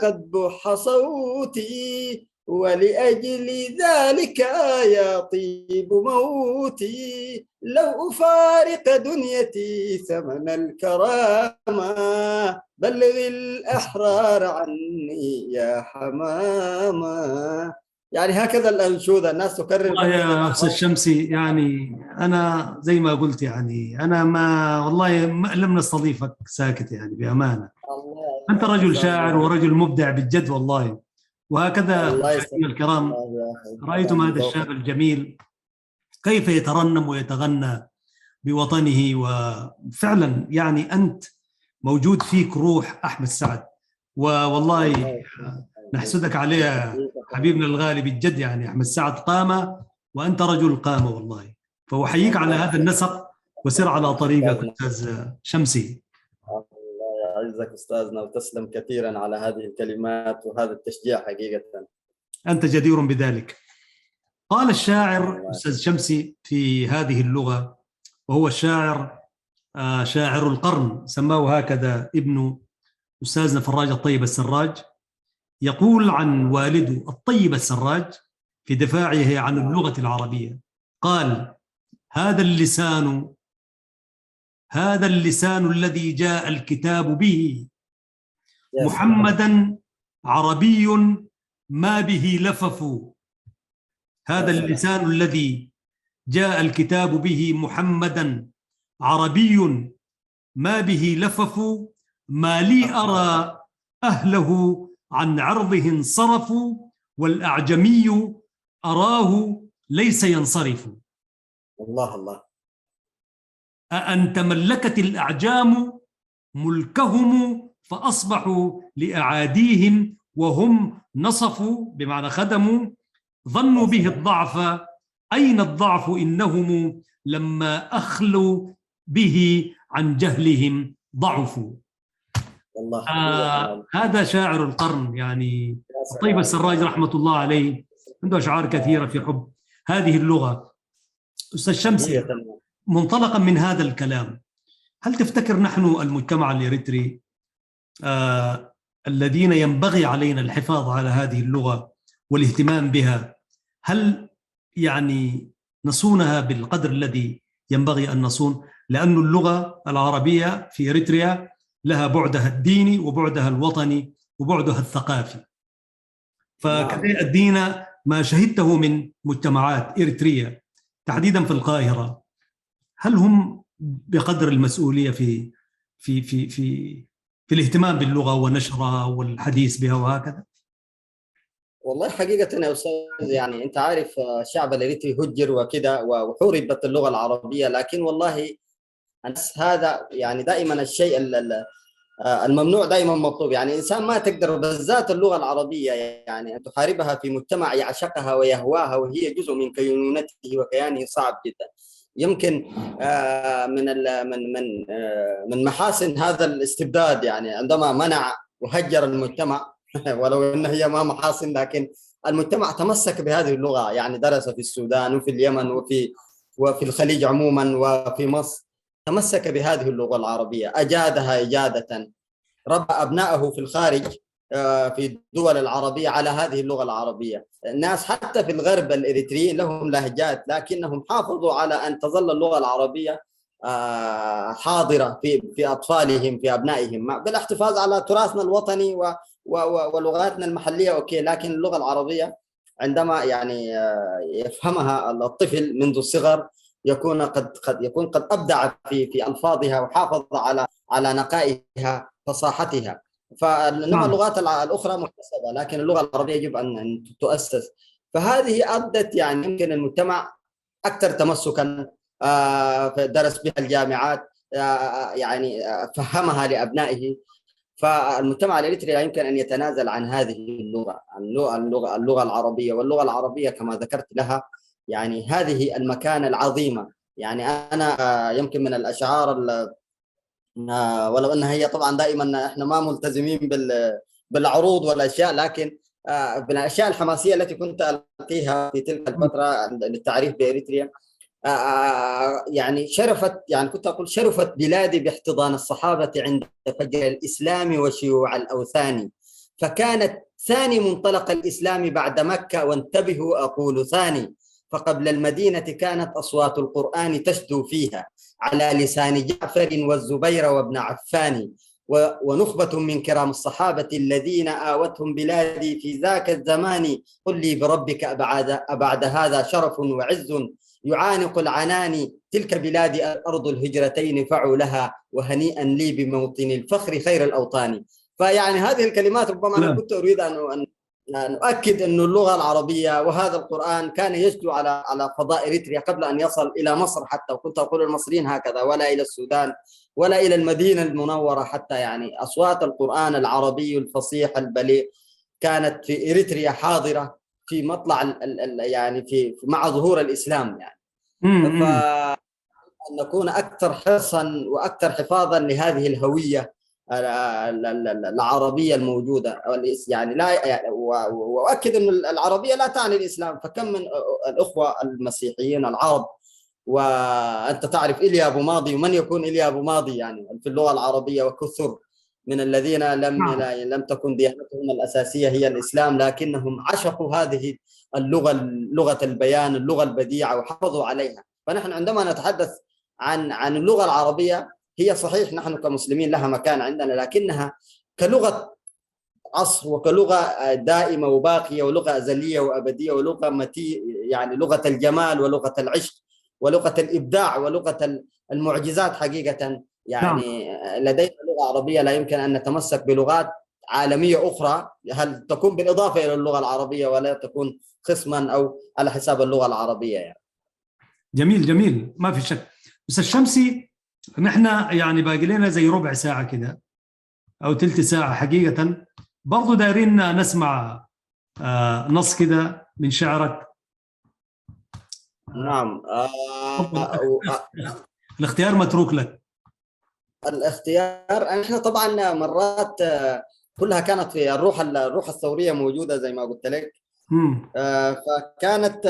S2: قد بح صوتي، ولأجل ذلك يطيب موتي. لو أفارق دنيتي ثمن الكرامة، بلغ الأحرار عني يا حماما. يعني هكذا الأنشودة الناس تكرر.
S1: والله يا أستاذ شمسي، يعني أنا زي ما قلت، يعني أنا ما والله لم نستضيفك ساكت، يعني بأمانة.
S2: الله
S1: أنت رجل شاعر
S2: يسلمك.
S1: ورجل مبدع بالجد والله. وهكذا
S2: الله
S1: مشاهدينا
S2: يسلمك
S1: الكرام،
S2: يا أخي، هذا
S1: رأيتم
S2: من
S1: هذا الشاب
S2: ذوقك.
S1: الجميل كيف يترنم ويتغنى بوطنه. وفعلا يعني أنت موجود فيك روح أحمد سعد، والله
S2: الله
S1: نحسدك عليه يا حبيبنا الغالي بالجد. يعني أحمد سعد قامة وأنت رجل قامة والله. فأحييك على هذا النسق، وسر على طريقك
S2: يسلمك.
S1: أستاذ شمسي.
S2: الله يعزك أستاذنا، وتسلم كثيرا على هذه الكلمات وهذا التشجيع حقيقة.
S1: أنت جدير بذلك. قال الشاعر
S2: الله.
S1: أستاذ شمسي في هذه اللغة، وهو الشاعر شاعر القرن، سماه هكذا ابن أستاذنا فراج الطيب السراج. يقول عن والده الطيب السراج في دفاعه عن اللغة العربية، قال: هذا اللسان، هذا اللسان الذي جاء الكتاب به
S2: يا سلام.
S1: محمدا عربي ما به لفف.
S2: يا
S1: هذا
S2: سلام.
S1: اللسان الذي جاء الكتاب به محمدا عربي ما به لفف. ما لي أرى أهله عن عرضه انصرفوا، والأعجمي أراه ليس ينصرف.
S2: الله الله.
S1: أأن تملكت الأعجام ملكهم فأصبحوا لأعاديهم وهم نصفوا، بمعنى خدموا، ظنوا به الضعف. أين الضعف إنهم لما أخلوا به عن جهلهم ضعفوا.
S2: والله
S1: هذا شاعر القرن، يعني
S2: يا
S1: الطيب
S2: سلام.
S1: السراج رحمة الله عليه، عنده أشعار كثيرة في حب هذه اللغة. أستاذ شمسي،
S2: حقيقة.
S1: منطلقا من هذا الكلام، هل تفتكر نحن المجتمع الإريتري الذين ينبغي علينا الحفاظ على هذه اللغة والاهتمام بها، هل يعني نصونها بالقدر الذي ينبغي أن نصون؟ لأن اللغة العربية في إريتريا لها بعدها الديني وبعدها الوطني وبعدها الثقافي. فكذا أدينا ما شهدته من مجتمعات إريتريا تحديدا في القاهرة، هل هم بقدر المسؤولية في الاهتمام باللغة ونشرها والحديث بها وهكذا؟
S2: والله حقيقة يا أستاذ، يعني أنت عارف الشعب الإريتري هجر وكذا وحوربت اللغة العربية، لكن والله الناس هذا يعني دائما الشيء الممنوع دائما مطلوب. يعني الإنسان ما تقدر، بالذات اللغة العربية، يعني أن تحاربها في مجتمع يعشقها ويهواها وهي جزء من كينونته وكيانه صعب جدا. يمكن من محاسن هذا الاستبداد، يعني عندما منع وهجر المجتمع ولو أن هي ما محاسن، لكن المجتمع تمسك بهذه اللغة، يعني درس في السودان وفي اليمن وفي الخليج عموما وفي مصر، تمسك بهذه اللغة العربية، أجادها إجادة، ربى أبنائه في الخارج في الدول العربية على هذه اللغة العربية. الناس حتى في الغرب الإريتريين لهم لهجات، لكنهم حافظوا على أن تظل اللغة العربية حاضرة في أطفالهم، في أبنائهم، بالاحتفاظ على تراثنا الوطني ولغاتنا المحلية. أوكي، لكن اللغة العربية عندما يعني يفهمها الطفل منذ الصغر يكون قد أبدع في ألفاظها وحافظ على نقائها، فصاحتها. فإنما اللغات الأخرى مكتسبة، لكن اللغة العربية يجب أن تؤسس. فهذه أدت يعني يمكن المجتمع أكثر تمسكا، درس بها الجامعات، يعني فهمها لأبنائه. فالمجتمع الإريتري لا يمكن أن يتنازل عن هذه اللغة العربية. واللغة العربية كما ذكرت لها يعني هذه المكانة العظيمة. يعني أنا يمكن من الأشعار، ولو أنها هي طبعا دائما إحنا ما ملتزمين بالعروض والأشياء، لكن من الأشياء الحماسية التي كنت ألقيها في تلك الفترة للتعريف بإريتريا، يعني يعني كنت أقول شرفت بلادي باحتضان الصحابة عند فجر الإسلام وشيوع الأوثان، فكانت ثاني منطلق الإسلام بعد مكة، وانتبهوا أقول ثاني، فقبل المدينة كانت أصوات القرآن تشدو فيها على لسان جعفر والزبير وابن عفان، ونخبة من كرام الصحابة الذين آوتهم بلادي في ذاك الزمان، قل لي بربك أبعد هذا شرف وعز يعانق العنان، تلك بلادي أرض الهجرتين فعوا لها، وهنيئا لي بموطن الفخر خير الأوطان. فيعني هذه الكلمات ربما أنا كنت أريد أن أؤكد أن اللغة العربية وهذا القرآن كان يشدو على فضاء إريتريا قبل أن يصل إلى مصر حتى، وكنت أقول المصريين هكذا، ولا إلى السودان ولا إلى المدينة المنورة حتى. يعني أصوات القرآن العربي الفصيح البليغ كانت في إريتريا حاضرة في مطلع يعني مع ظهور الإسلام. يعني فأن نكون أكثر حرصا وأكثر حفاظا لهذه الهوية العربية الموجودة. يعني لا، وأؤكد أن العربية لا تعني الإسلام، فكم من الأخوة المسيحيين العرب، وأنت تعرف إيليا أبو ماضي، ومن يكون إيليا أبو ماضي يعني في اللغة العربية، وكثر من الذين لم تكن ديانتهم الأساسية هي الإسلام، لكنهم عشقوا هذه اللغة، لغة البيان، اللغة البديعة، وحافظوا عليها. فنحن عندما نتحدث عن اللغة العربية، هي صحيح نحن كمسلمين لها مكان عندنا، لكنها كلغة عصر وكلغة دائمة وباقية ولغة أزلية وأبدية ولغة يعني لغة الجمال ولغة العشق ولغة الإبداع ولغة المعجزات حقيقة. يعني لدينا لغة عربية، لا يمكن أن نتمسك بلغات عالمية أخرى هل تكون بالإضافة إلى اللغة العربية ولا تكون خصما أو على حساب اللغة العربية يعني.
S1: جميل جميل، ما في شك. بس الشمسي نحن يعني باقي لنا زي ربع ساعة كده أو تلت ساعة حقيقة، برضو دايرين نسمع نص كده من شعرك.
S2: نعم.
S1: الاختيار متروك لك.
S2: الاختيار، احنا طبعا مرات كلها كانت في الروح الثورية موجودة زي ما قلت لك. فكانت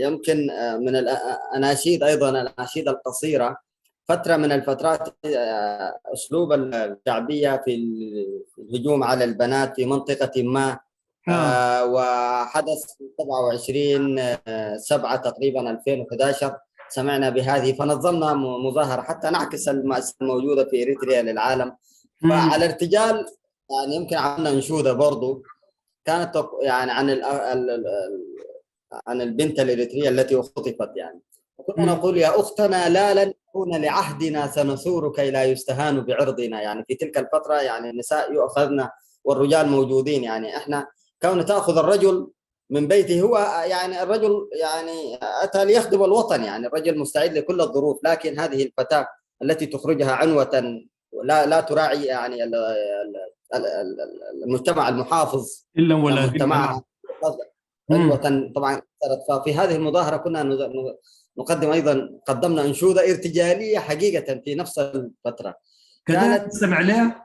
S2: يمكن من الأناشيد أيضا، الأناشيد القصيرة، فترة من الفترات أسلوب الشعبية في الهجوم على البنات في منطقة ما. وحدث 27/7 تقريبا 2011 سمعنا بهذه، فنظمنا مظاهرة حتى نعكس المأساة الموجودة في إريتريا للعالم. فعلى ارتجال يعني يمكن عملنا أنشودة برضو كانت يعني عن البنت الإريترية التي اختطفت. يعني كنا نقول يا أختنا لا لن نكون لعهدنا سنثور كي لا يستهان بعرضنا. يعني في تلك الفترة يعني النساء يؤخذن والرجال موجودين. يعني احنا كون تأخذ الرجل من بيته، هو يعني الرجل يعني أتى ليخدم الوطن، يعني الرجل مستعد لكل الظروف، لكن هذه الفتاة التي تخرجها عنوة لا تراعي يعني المجتمع المحافظ
S1: الا ولا
S2: مجتمعها.
S1: امم
S2: طبعا. ففي هذه المظاهرة كنا نقدم أيضا، قدمنا أنشودة ارتجالية حقيقة في نفس الفترة.
S1: كذا
S2: كانت:
S1: نستمع لها.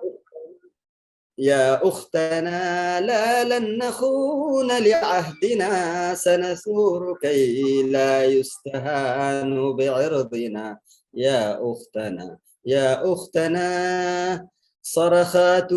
S2: يا أختنا لا لن نخون لعهدنا، سنثور كي لا يستهان بعرضنا. يا أختنا يا أختنا، صرخات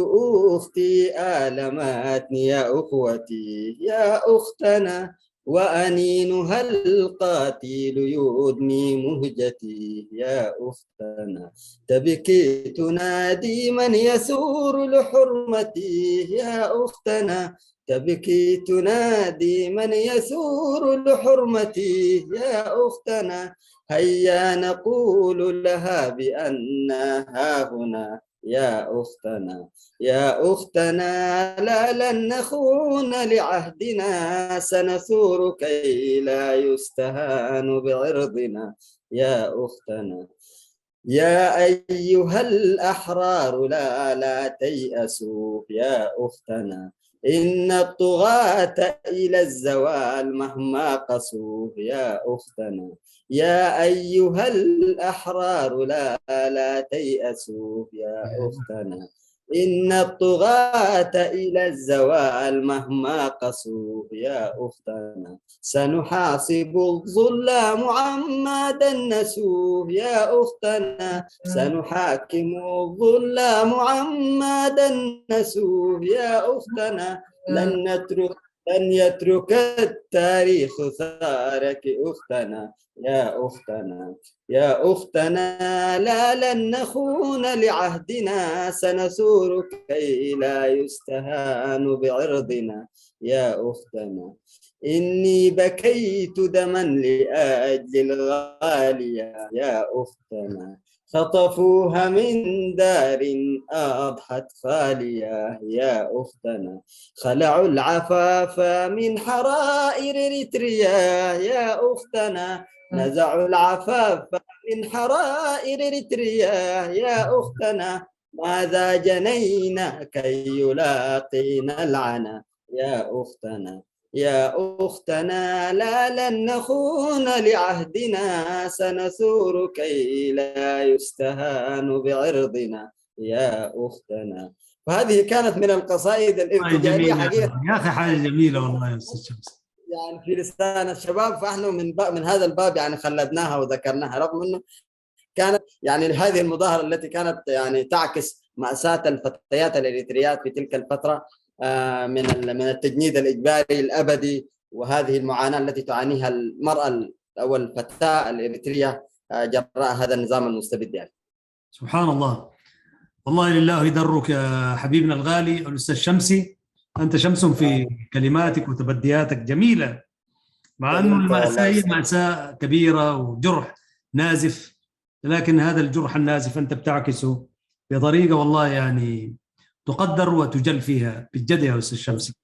S2: أختي آلمتني يا أخوتي. يا أختنا وأنينها القاتل يدمي مهجتي. يا أختنا تبكي تنادي من يثور لحرمتي. يا أختنا تبكي تنادي من يثور لحرمتي. يا أختنا هيا نقول لها بأنها هنا. يا أختنا يا أختنا لا لن نخون لعهدنا، سنثور كي لا يستهان بعرضنا. يا أختنا يا أيها الأحرار لا تيأسوا. يا أختنا إن الطغاة إلى الزوال مهما قسوا. يا أختنا يا أيها الأحرار لا تيأسوا. يا أختنا إن الطغاة إلى الزوال مهما قسوا. يا أختنا سنحاسب الظلام عما دنسوه. يا أختنا سنحاكم الظلام عما دنسوه. يا أختنا لن يترك التاريخ ثارك. أختنا يا أختنا يا أختنا لا لن نخون لعهدنا، سنثور كي لا يستهان بعرضنا. يا أختنا إني بكيت دما لأجل الغالية. يا أختنا خطفوها من دار أضحت خالية. يا أختنا خلعوا العفاف من حرائر إريتريا. يا أختنا نزعوا العفاف من حرائر إريتريا. يا أختنا ماذا جنينا كي يلاقينا العنا. يا أختنا يا أختنا لا لن نخون لعهدنا، سنثور كي لا يستهان بعرضنا. يا أختنا. فهذه كانت من القصائد الارتجالية
S1: جميل
S2: حقيقة،
S1: يا اخي، حاجه جميله والله يا استاذ شمس.
S2: يعني في لسان الشباب. فاحنا من هذا الباب يعني خلدناها وذكرناها، رغم انه كانت يعني هذه المظاهرة التي كانت يعني تعكس مأساة الفتيات الإريتريات في تلك الفترة، من التجنيد الإجباري الأبدي، وهذه المعاناة التي تعانيها المرأة أو الفتاة الإريترية جراء هذا النظام المستبد يعني.
S1: سبحان الله، والله لله درك يا حبيبنا الغالي الأستاذ شمسي. أنت شمس في كلماتك وتبدياتك جميلة، مع أنه
S2: وأنت
S1: المأساة
S2: الله
S1: هي
S2: يسلمك.
S1: مأساة كبيرة وجرح نازف، لكن هذا الجرح النازف أنت بتعكسه بطريقة والله يعني تقدر وتجل فيها بالجد يا أستاذ شمسي.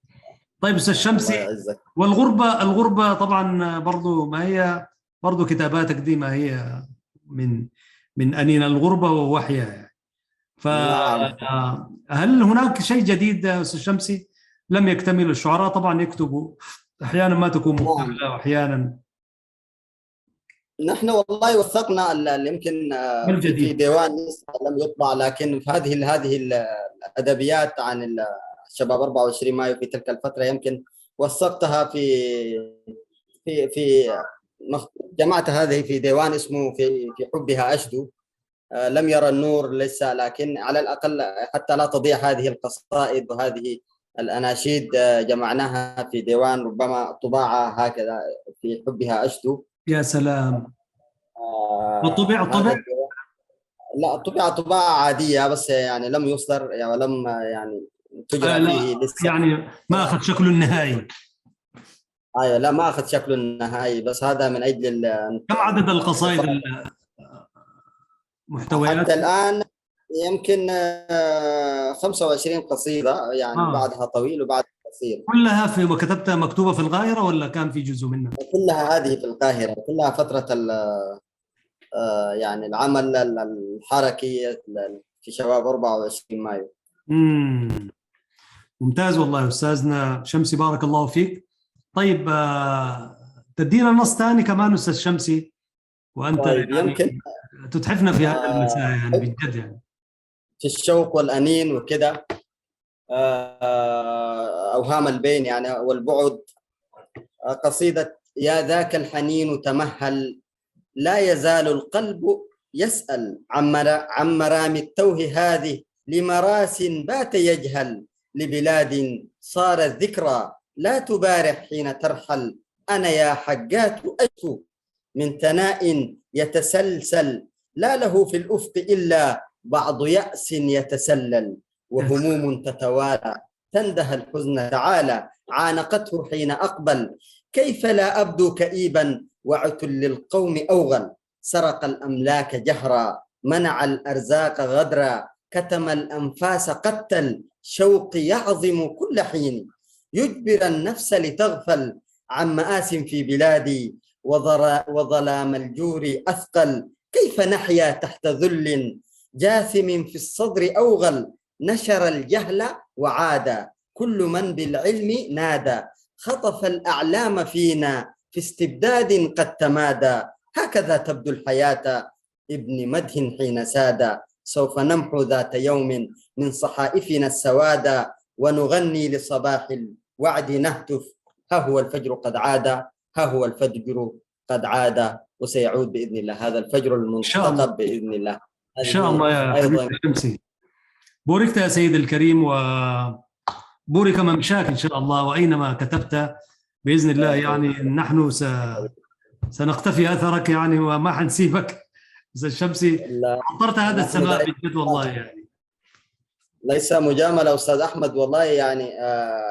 S1: طيب أستاذ
S2: الله
S1: شمسي،
S2: يعزك.
S1: الغربة طبعا برضو ما هي، برضو كتاباتك دي ما هي من أنين الغربة ووحيها.
S2: نعم.
S1: فهل هناك شيء جديد يا أستاذ شمسي لم يكتمل؟ الشعراء طبعا يكتبوا أحيانا ما تكون
S2: نعم،
S1: مكتملة وأحيانا.
S2: نحن والله وثقنا اللي يمكن
S1: ما
S2: في
S1: الجديد؟
S2: ديوان لسه لم يطبع، لكن في هذه الادبيات عن الشباب 24 مايو في تلك الفتره يمكن وثقتها في جمعت هذه في ديوان اسمه في حبها أشدو. لم يرى النور لسه، لكن على الأقل حتى لا تضيع هذه القصائد وهذه الأناشيد جمعناها في ديوان، ربما طباعة هكذا في حبها أشدو.
S1: يا سلام. وطبع
S2: هذا الديوان لا طبع طباعة عادية، بس يعني لم يصدر يعني، ولم يعني تجرى فيه
S1: لا
S2: لسه.
S1: يعني ما أخذ شكله النهائي.
S2: أيوة، لا ما أخذ شكله النهائي، بس هذا من أجل
S1: كم عدد القصائد المحتويات؟
S2: حتى الآن يمكن 25 قصيدة، يعني بعدها طويل وبعدها قصير.
S1: كلها وكتبتها مكتوبة في القاهرة ولا كان في جزء منها؟
S2: كلها هذه في القاهرة، كلها فترة يعني العمل الحركي في شباب 24 مايو.
S1: ممتاز والله يا أستاذنا شمسي، بارك الله فيك. طيب تدينا نص ثاني كمان أستاذ شمسي، وأنت
S2: طيب
S1: يعني
S2: يمكن
S1: تتحفنا في هذا المساء يعني بجد يعني.
S2: في الشوق والأنين وكده، أوهام البين يعني والبعد، قصيدة يا ذاك الحنين تمهل، لا يزال القلب يسأل عن مرام التوه هذه، لمراس بات يجهل، لبلاد صارت ذكرى لا تبارح حين ترحل. أنا يا حجات أشكو من ثناء يتسلسل، لا له في الأفق إلا بعض يأس يتسلل، وهموم تتوالى تنده الحزن تعالى، عانقته حين أقبل، كيف لا أبدو كئيبا وعتل للقوم أوغل، سرق الأملاك جهرا، منع الأرزاق غدرا، كتم الأنفاس قتل، شوقي يعظم كل حين، يجبر النفس لتغفل عن مآس في بلادي، وظلام الجور أثقل، كيف نحيا تحت ذل جاثم في الصدر أوغل، نشر الجهل وعاد كل من بالعلم نادى، خطف الأعلام فينا في استبداد قد تمادى، هكذا تبدو الحياة ابن مدح حين ساد، سوف نمحو ذات يوم من صحائفنا السواد، ونغني لصباح الوعد نهتف، ها هو الفجر قد عاد، ها هو الفجر قد عاد، وسيعود بإذن الله هذا الفجر المنتقب بإذن الله.
S1: إن شاء الله يا
S2: أيضا
S1: حبيبي شمسي، بوركت يا سيد الكريم، وبورك ممشاك إن شاء الله، وأينما كتبت بإذن الله يعني نحن سنقتفي أثرك يعني، وما حنسيبك أستاذ شمسي. عطرت هذا السماء بجد والله يعني.
S2: ليس مجاملة أستاذ أحمد والله، يعني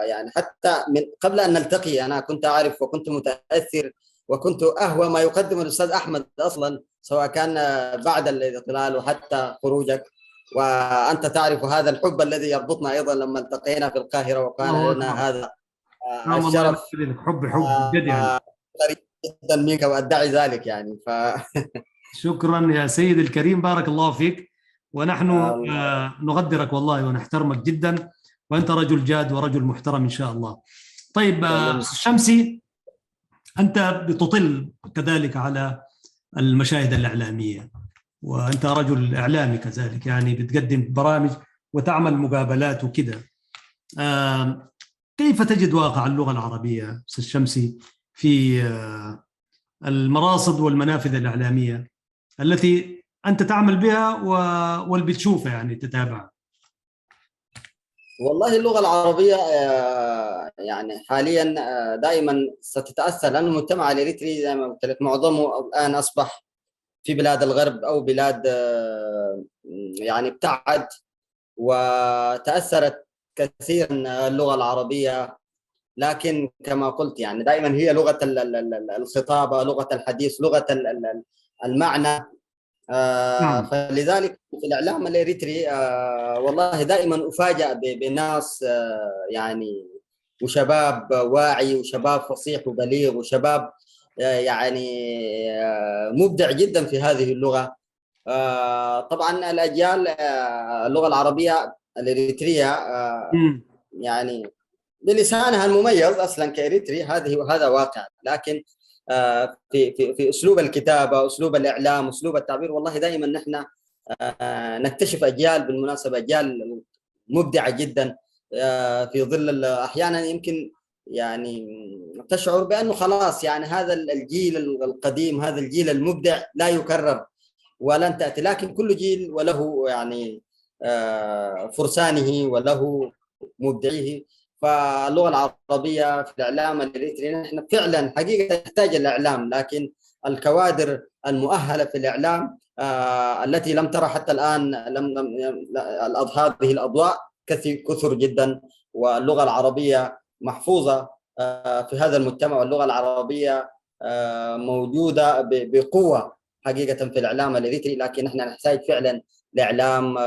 S2: يعني حتى من قبل أن نلتقي أنا كنت أعرف وكنت متأثر، وكنت أهوى ما يقدم الأستاذ أحمد أصلا، سواء كان بعد الاطلال وحتى خروجك، وأنت تعرف هذا الحب الذي يربطنا أيضا لما التقينا في القاهرة، وكان لنا هذا
S1: نعم الله
S2: الشرف.
S1: يبارك، حب بجد يعني.
S2: قريب جدا منك وأدعي ذلك يعني
S1: شكرا يا سيد الكريم، بارك الله فيك، ونحن نقدرك والله ونحترمك جدا، وأنت رجل جاد ورجل محترم إن شاء الله. طيب شمسي، أنت بتطل كذلك على المشاهد الإعلامية، وأنت رجل إعلامي كذلك، يعني بتقدم برامج وتعمل مقابلات وكذا. كيف تجد واقع اللغة العربية أستاذ شمسي في المراصد والمنافذ الإعلامية التي أنت تعمل بها واللي بتشوفها يعني تتابعها؟
S2: والله اللغة العربية يعني حاليا دائما ستتأثر، لأن المجتمع الإريتري زي ما قلت لك معظمه الآن أصبح في بلاد الغرب أو بلاد يعني ابتعد، وتأثرت كثيرا اللغة العربية، لكن كما قلت يعني دائما هي لغة الخطابة، لغة الحديث، لغة المعنى. فلذلك في الإعلام الإريتري والله دائما أفاجأ بناس يعني وشباب واعي وشباب فصيح وبليغ وشباب يعني مبدع جدا في هذه اللغة. طبعا الأجيال اللغة العربية الإريترية يعني بلسانها المميز أصلا كإريتري، هذا واقع، لكن في اسلوب الكتابه، اسلوب الاعلام، اسلوب التعبير، والله دائما نحن نكتشف اجيال، بالمناسبه اجيال مبدعه جدا، في ظل احيانا يمكن يعني تشعر بانه خلاص يعني هذا الجيل القديم، هذا الجيل المبدع لا يكرر ولن تاتي، لكن كل جيل وله يعني فرسانه وله مبدعيه. فاللغه العربيه في الاعلام الاريتري نحن فعلا حقيقه نحتاج الاعلام، لكن الكوادر المؤهله في الاعلام التي لم ترى حتى الان هذه الاضواء كثر جدا، واللغه العربيه محفوظه في هذا المجتمع، واللغه العربيه موجوده بقوه حقيقه في الاعلام الاريتري، لكن نحن نحتاج فعلا لاعلام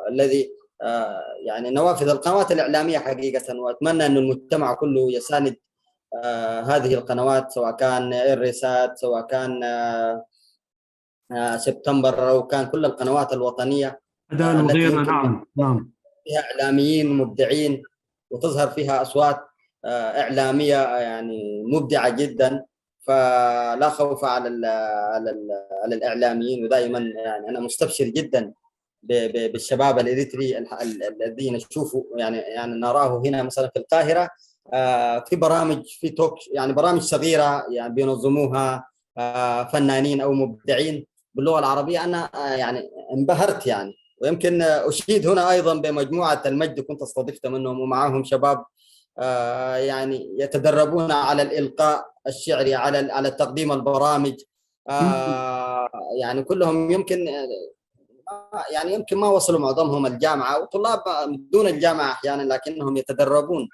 S2: الذي يعني نوافذ القنوات الإعلامية حقيقة، وأتمنى أن المجتمع كله يساند هذه القنوات، سواء كان الرسات، سواء كان سبتمبر، أو كان كل القنوات الوطنية
S1: أداء
S2: التي
S1: وغيرها.
S2: يمكن
S1: نعم نعم.
S2: فيها إعلاميين مبدعين وتظهر فيها أصوات إعلامية يعني مبدعة جدا. فلا خوف على الإعلاميين، ودائما يعني أنا مستبشر جدا بالشباب الإريتري الذين نشوفوا يعني نراه هنا مثلا في القاهرة في برامج، في توك يعني برامج صغيرة يعني بينظموها فنانين أو مبدعين باللغة العربية. أنا يعني انبهرت يعني. ويمكن أشيد هنا أيضا بمجموعة المجد، كنت استضفت منهم ومعهم شباب يعني يتدربون على الإلقاء الشعري، على تقديم البرامج. يعني كلهم يمكن ما وصلوا معظمهم الجامعة، وطلاب دون الجامعة أحيانا، لكنهم يتدربون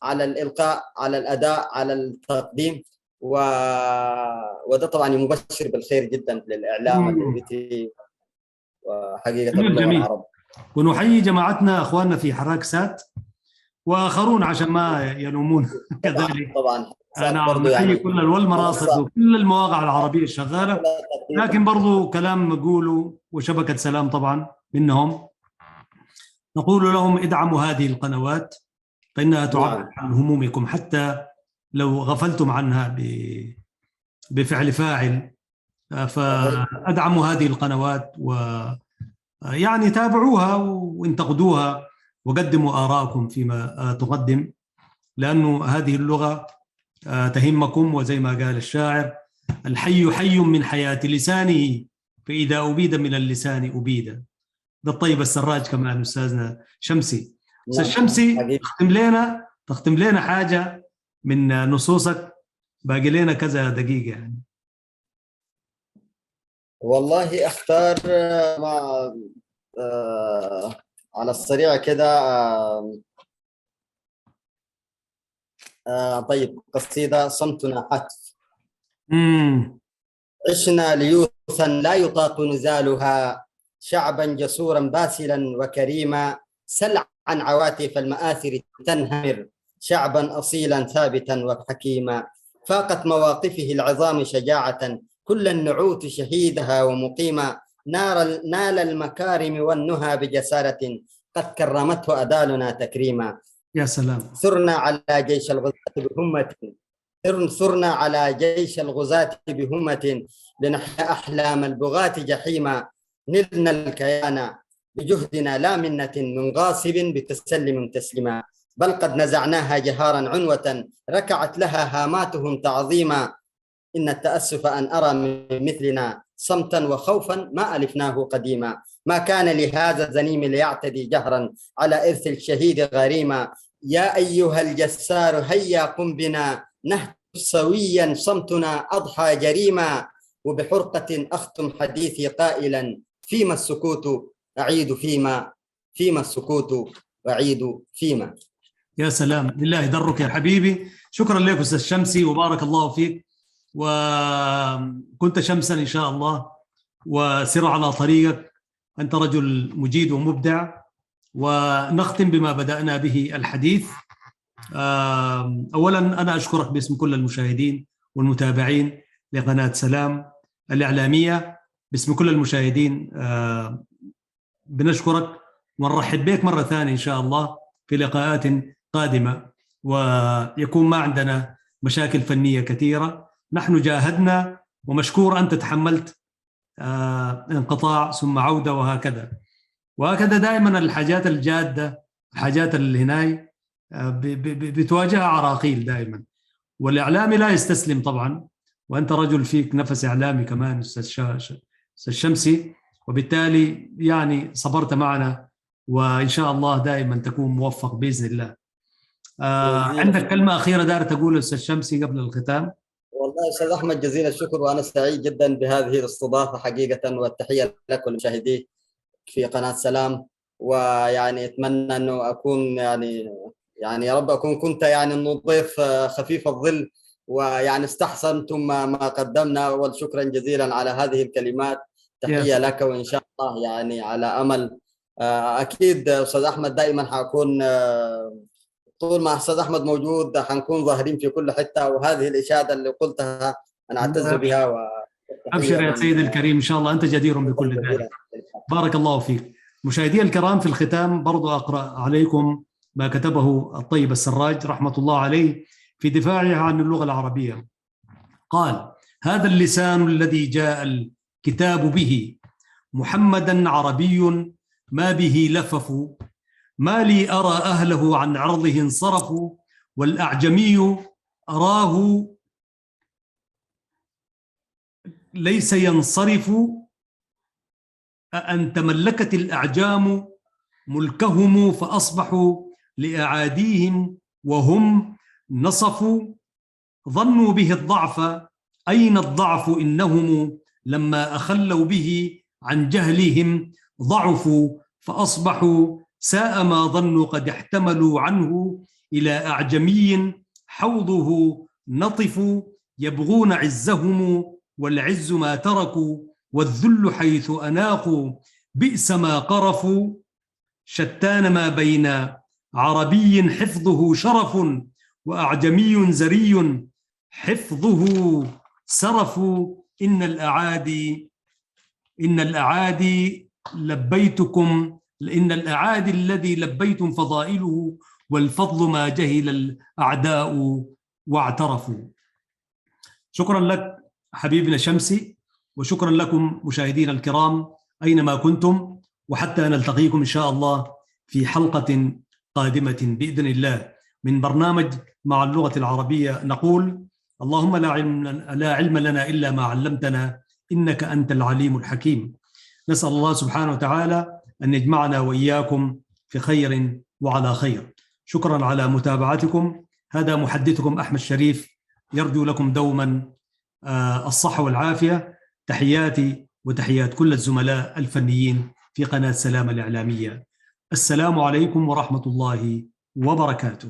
S2: على الإلقاء، على الأداء، على التقديم. وده طبعا مبشر بالخير جدا للإعلام الإريتري وحقيقة
S1: جميل
S2: باللغة
S1: جميل.
S2: العربية.
S1: ونحيي جماعتنا أخواننا في حراك سات وآخرون عشان ما يلومون
S2: طبعا
S1: كذلك.
S2: طبعا سات
S1: نعم،
S2: برضو
S1: نحيي
S2: يعني
S1: كل والمراصد
S2: منصة
S1: وكل المواقع العربية الشغالة.
S2: تقدير.
S1: لكن برضو كلام نقوله، وشبكة سلام طبعا منهم، نقول لهم ادعموا هذه القنوات فإنها تعبر
S2: نعم
S1: عن همومكم، حتى لو غفلتم عنها بفعل فاعل.
S2: صحيح.
S1: فأدعموا هذه القنوات، ويعني تابعوها وانتقدوها وقدموا آراءكم فيما تقدم، لأنه هذه اللغة تهمكم. وزي ما قال الشاعر: الحي حي من حياة لسانه، فإذا أبيد من اللسان أبيد. ده الطيب السراج كمان أستاذنا شمسي. أستاذ
S2: نعم
S1: شمسي،
S2: حقيقي.
S1: تختم لنا حاجة من نصوصك، باقي لنا كذا دقيقة يعني.
S2: والله أختار مع على السريع كده طيب قصيدة: صمتنا حتف،
S1: امم
S2: عشنا ليوثا لا يطاق نزالها، شعبا جسورا باسلا وكريما، سل عن عواتف المآثر تنهمر، شعبا أصيلا ثابتا وحكيما، فاقت مواقفه العظام شجاعة، كل النعوت شهيدها ومقيما، نال المكارم والنهى بجسارة، قد كرمته أدالنا تكريما.
S1: يا سلام.
S2: ثرنا على جيش الغزاة بهمة، ثرنا على جيش الغزاة بهمة، لنحيا أحلام البغاة جحيما، نلنا الكيان بجهدنا لا منة من غاصب بتسلم تسليما، بل قد نزعناها جهارا عنوة، ركعت لها هاماتهم تعظيما، إن التأسف أن أرى من مثلنا صمتا وخوفا ما ألفناه قديما، ما كان لهذا الزنيم ليعتدي جهرا على إرث الشهيد غريما، يا أيها الجسار هيا قم بنا نهتف سويا، صمتنا أضحى جريما، وبحرقة أختم حديثي قائلا: فيما السكوت أعيد فيما السكوت أعيد فيما.
S1: يا سلام، لله يدرك يا حبيبي. شكرا لك أستاذ شمسي، وبارك الله فيك، وكنت شمسا إن شاء الله، وسر على طريقك. أنت رجل مجيد ومبدع. ونختم بما بدأنا به الحديث. أولا أنا أشكرك باسم كل المشاهدين والمتابعين لقناة سلام الإعلامية، باسم كل المشاهدين بنشكرك ونرحب بك مرة ثانية إن شاء الله في لقاءات قادمة، ويكون ما عندنا مشاكل فنية كثيرة. نحن جاهدنا، ومشكور أنت تحملت انقطاع ثم عودة، وهكذا دائما الحاجات الجادة، الحاجات اللي هناي بتواجهها عراقيل دائما. والإعلامي لا يستسلم طبعا، وأنت رجل فيك نفس إعلامي كمان أستاذ شمسي، وبالتالي يعني صبرت معنا، وإن شاء الله دائما تكون موفق بإذن الله.
S2: جزيل
S1: عندك
S2: الشكر.
S1: كلمة أخيرة دار تقول أستاذ شمسي قبل الختام؟
S2: والله أستاذ أحمد جزيل الشكر، وأنا سعيد جدا بهذه الاستضافة حقيقة، والتحية لك ولمشاهديك في قناة سلام. ويعني أتمنى أنه أكون يعني يا رب أكون كنت يعني إنه ضيف خفيف الظل، ويعني استحسنتم ما قدمنا، وشكرا جزيلا على هذه الكلمات. تحية
S1: يس.
S2: لك، وإن شاء الله يعني على أمل. أكيد أستاذ أحمد دائما حأكون طول ما أستاذ أحمد موجود حنكون ظاهرين في كل حتة، وهذه الإشادة اللي قلتها أنا أعتز
S1: أبشر
S2: بها. وتحية
S1: أبشر يا
S2: من
S1: سيد الكريم، إن شاء الله أنت جدير
S2: شكرا
S1: بكل ذلك.
S2: جزيلا.
S1: بارك الله فيك. مشاهدي الكرام، في الختام برضو أقرأ عليكم ما كتبه الطيب السراج رحمة الله عليه في دفاعه عن اللغة العربية. قال: هذا اللسان الذي جاء الكتاب به محمدا عربي ما به لفف، ما لي أرى أهله عن عرضه انصرفوا، والأعجمي أراه ليس ينصرف، أن تملكت الأعجام ملكهم فأصبحوا لأعاديهم وهم نصفوا، ظنوا به الضعف أين الضعف إنهم لما أخلوا به عن جهلهم ضعفوا، فأصبحوا ساء ما ظنوا قد احتملوا عنه إلى أعجمي حوضه نطفوا، يبغون عزهم والعز ما تركوا، والذل حيث أناقوا بئس ما قرفوا، شتان ما بين عربي حفظه شرف وأعجمي زري حفظه سرف، إن الأعادي لبيتكم، إن الأعادي الذي لبيتم فضائله، والفضل ما جهل الأعداء واعترفوا. شكرا لك حبيبنا شمسي، وشكرا لكم مشاهدينا الكرام أينما كنتم، وحتى نلتقيكم إن شاء الله في حلقة قادمة بإذن الله من برنامج مع اللغة العربية. نقول: اللهم لا علم لنا إلا ما علمتنا إنك أنت العليم الحكيم. نسأل الله سبحانه وتعالى أن يجمعنا وإياكم في خير وعلى خير. شكرا على متابعتكم. هذا محدثكم أحمد شريف، يرجو لكم دوما الصحة والعافية. تحياتي وتحيات كل الزملاء الفنيين في قناة سلام الإعلامية. السلام عليكم ورحمة الله وبركاته.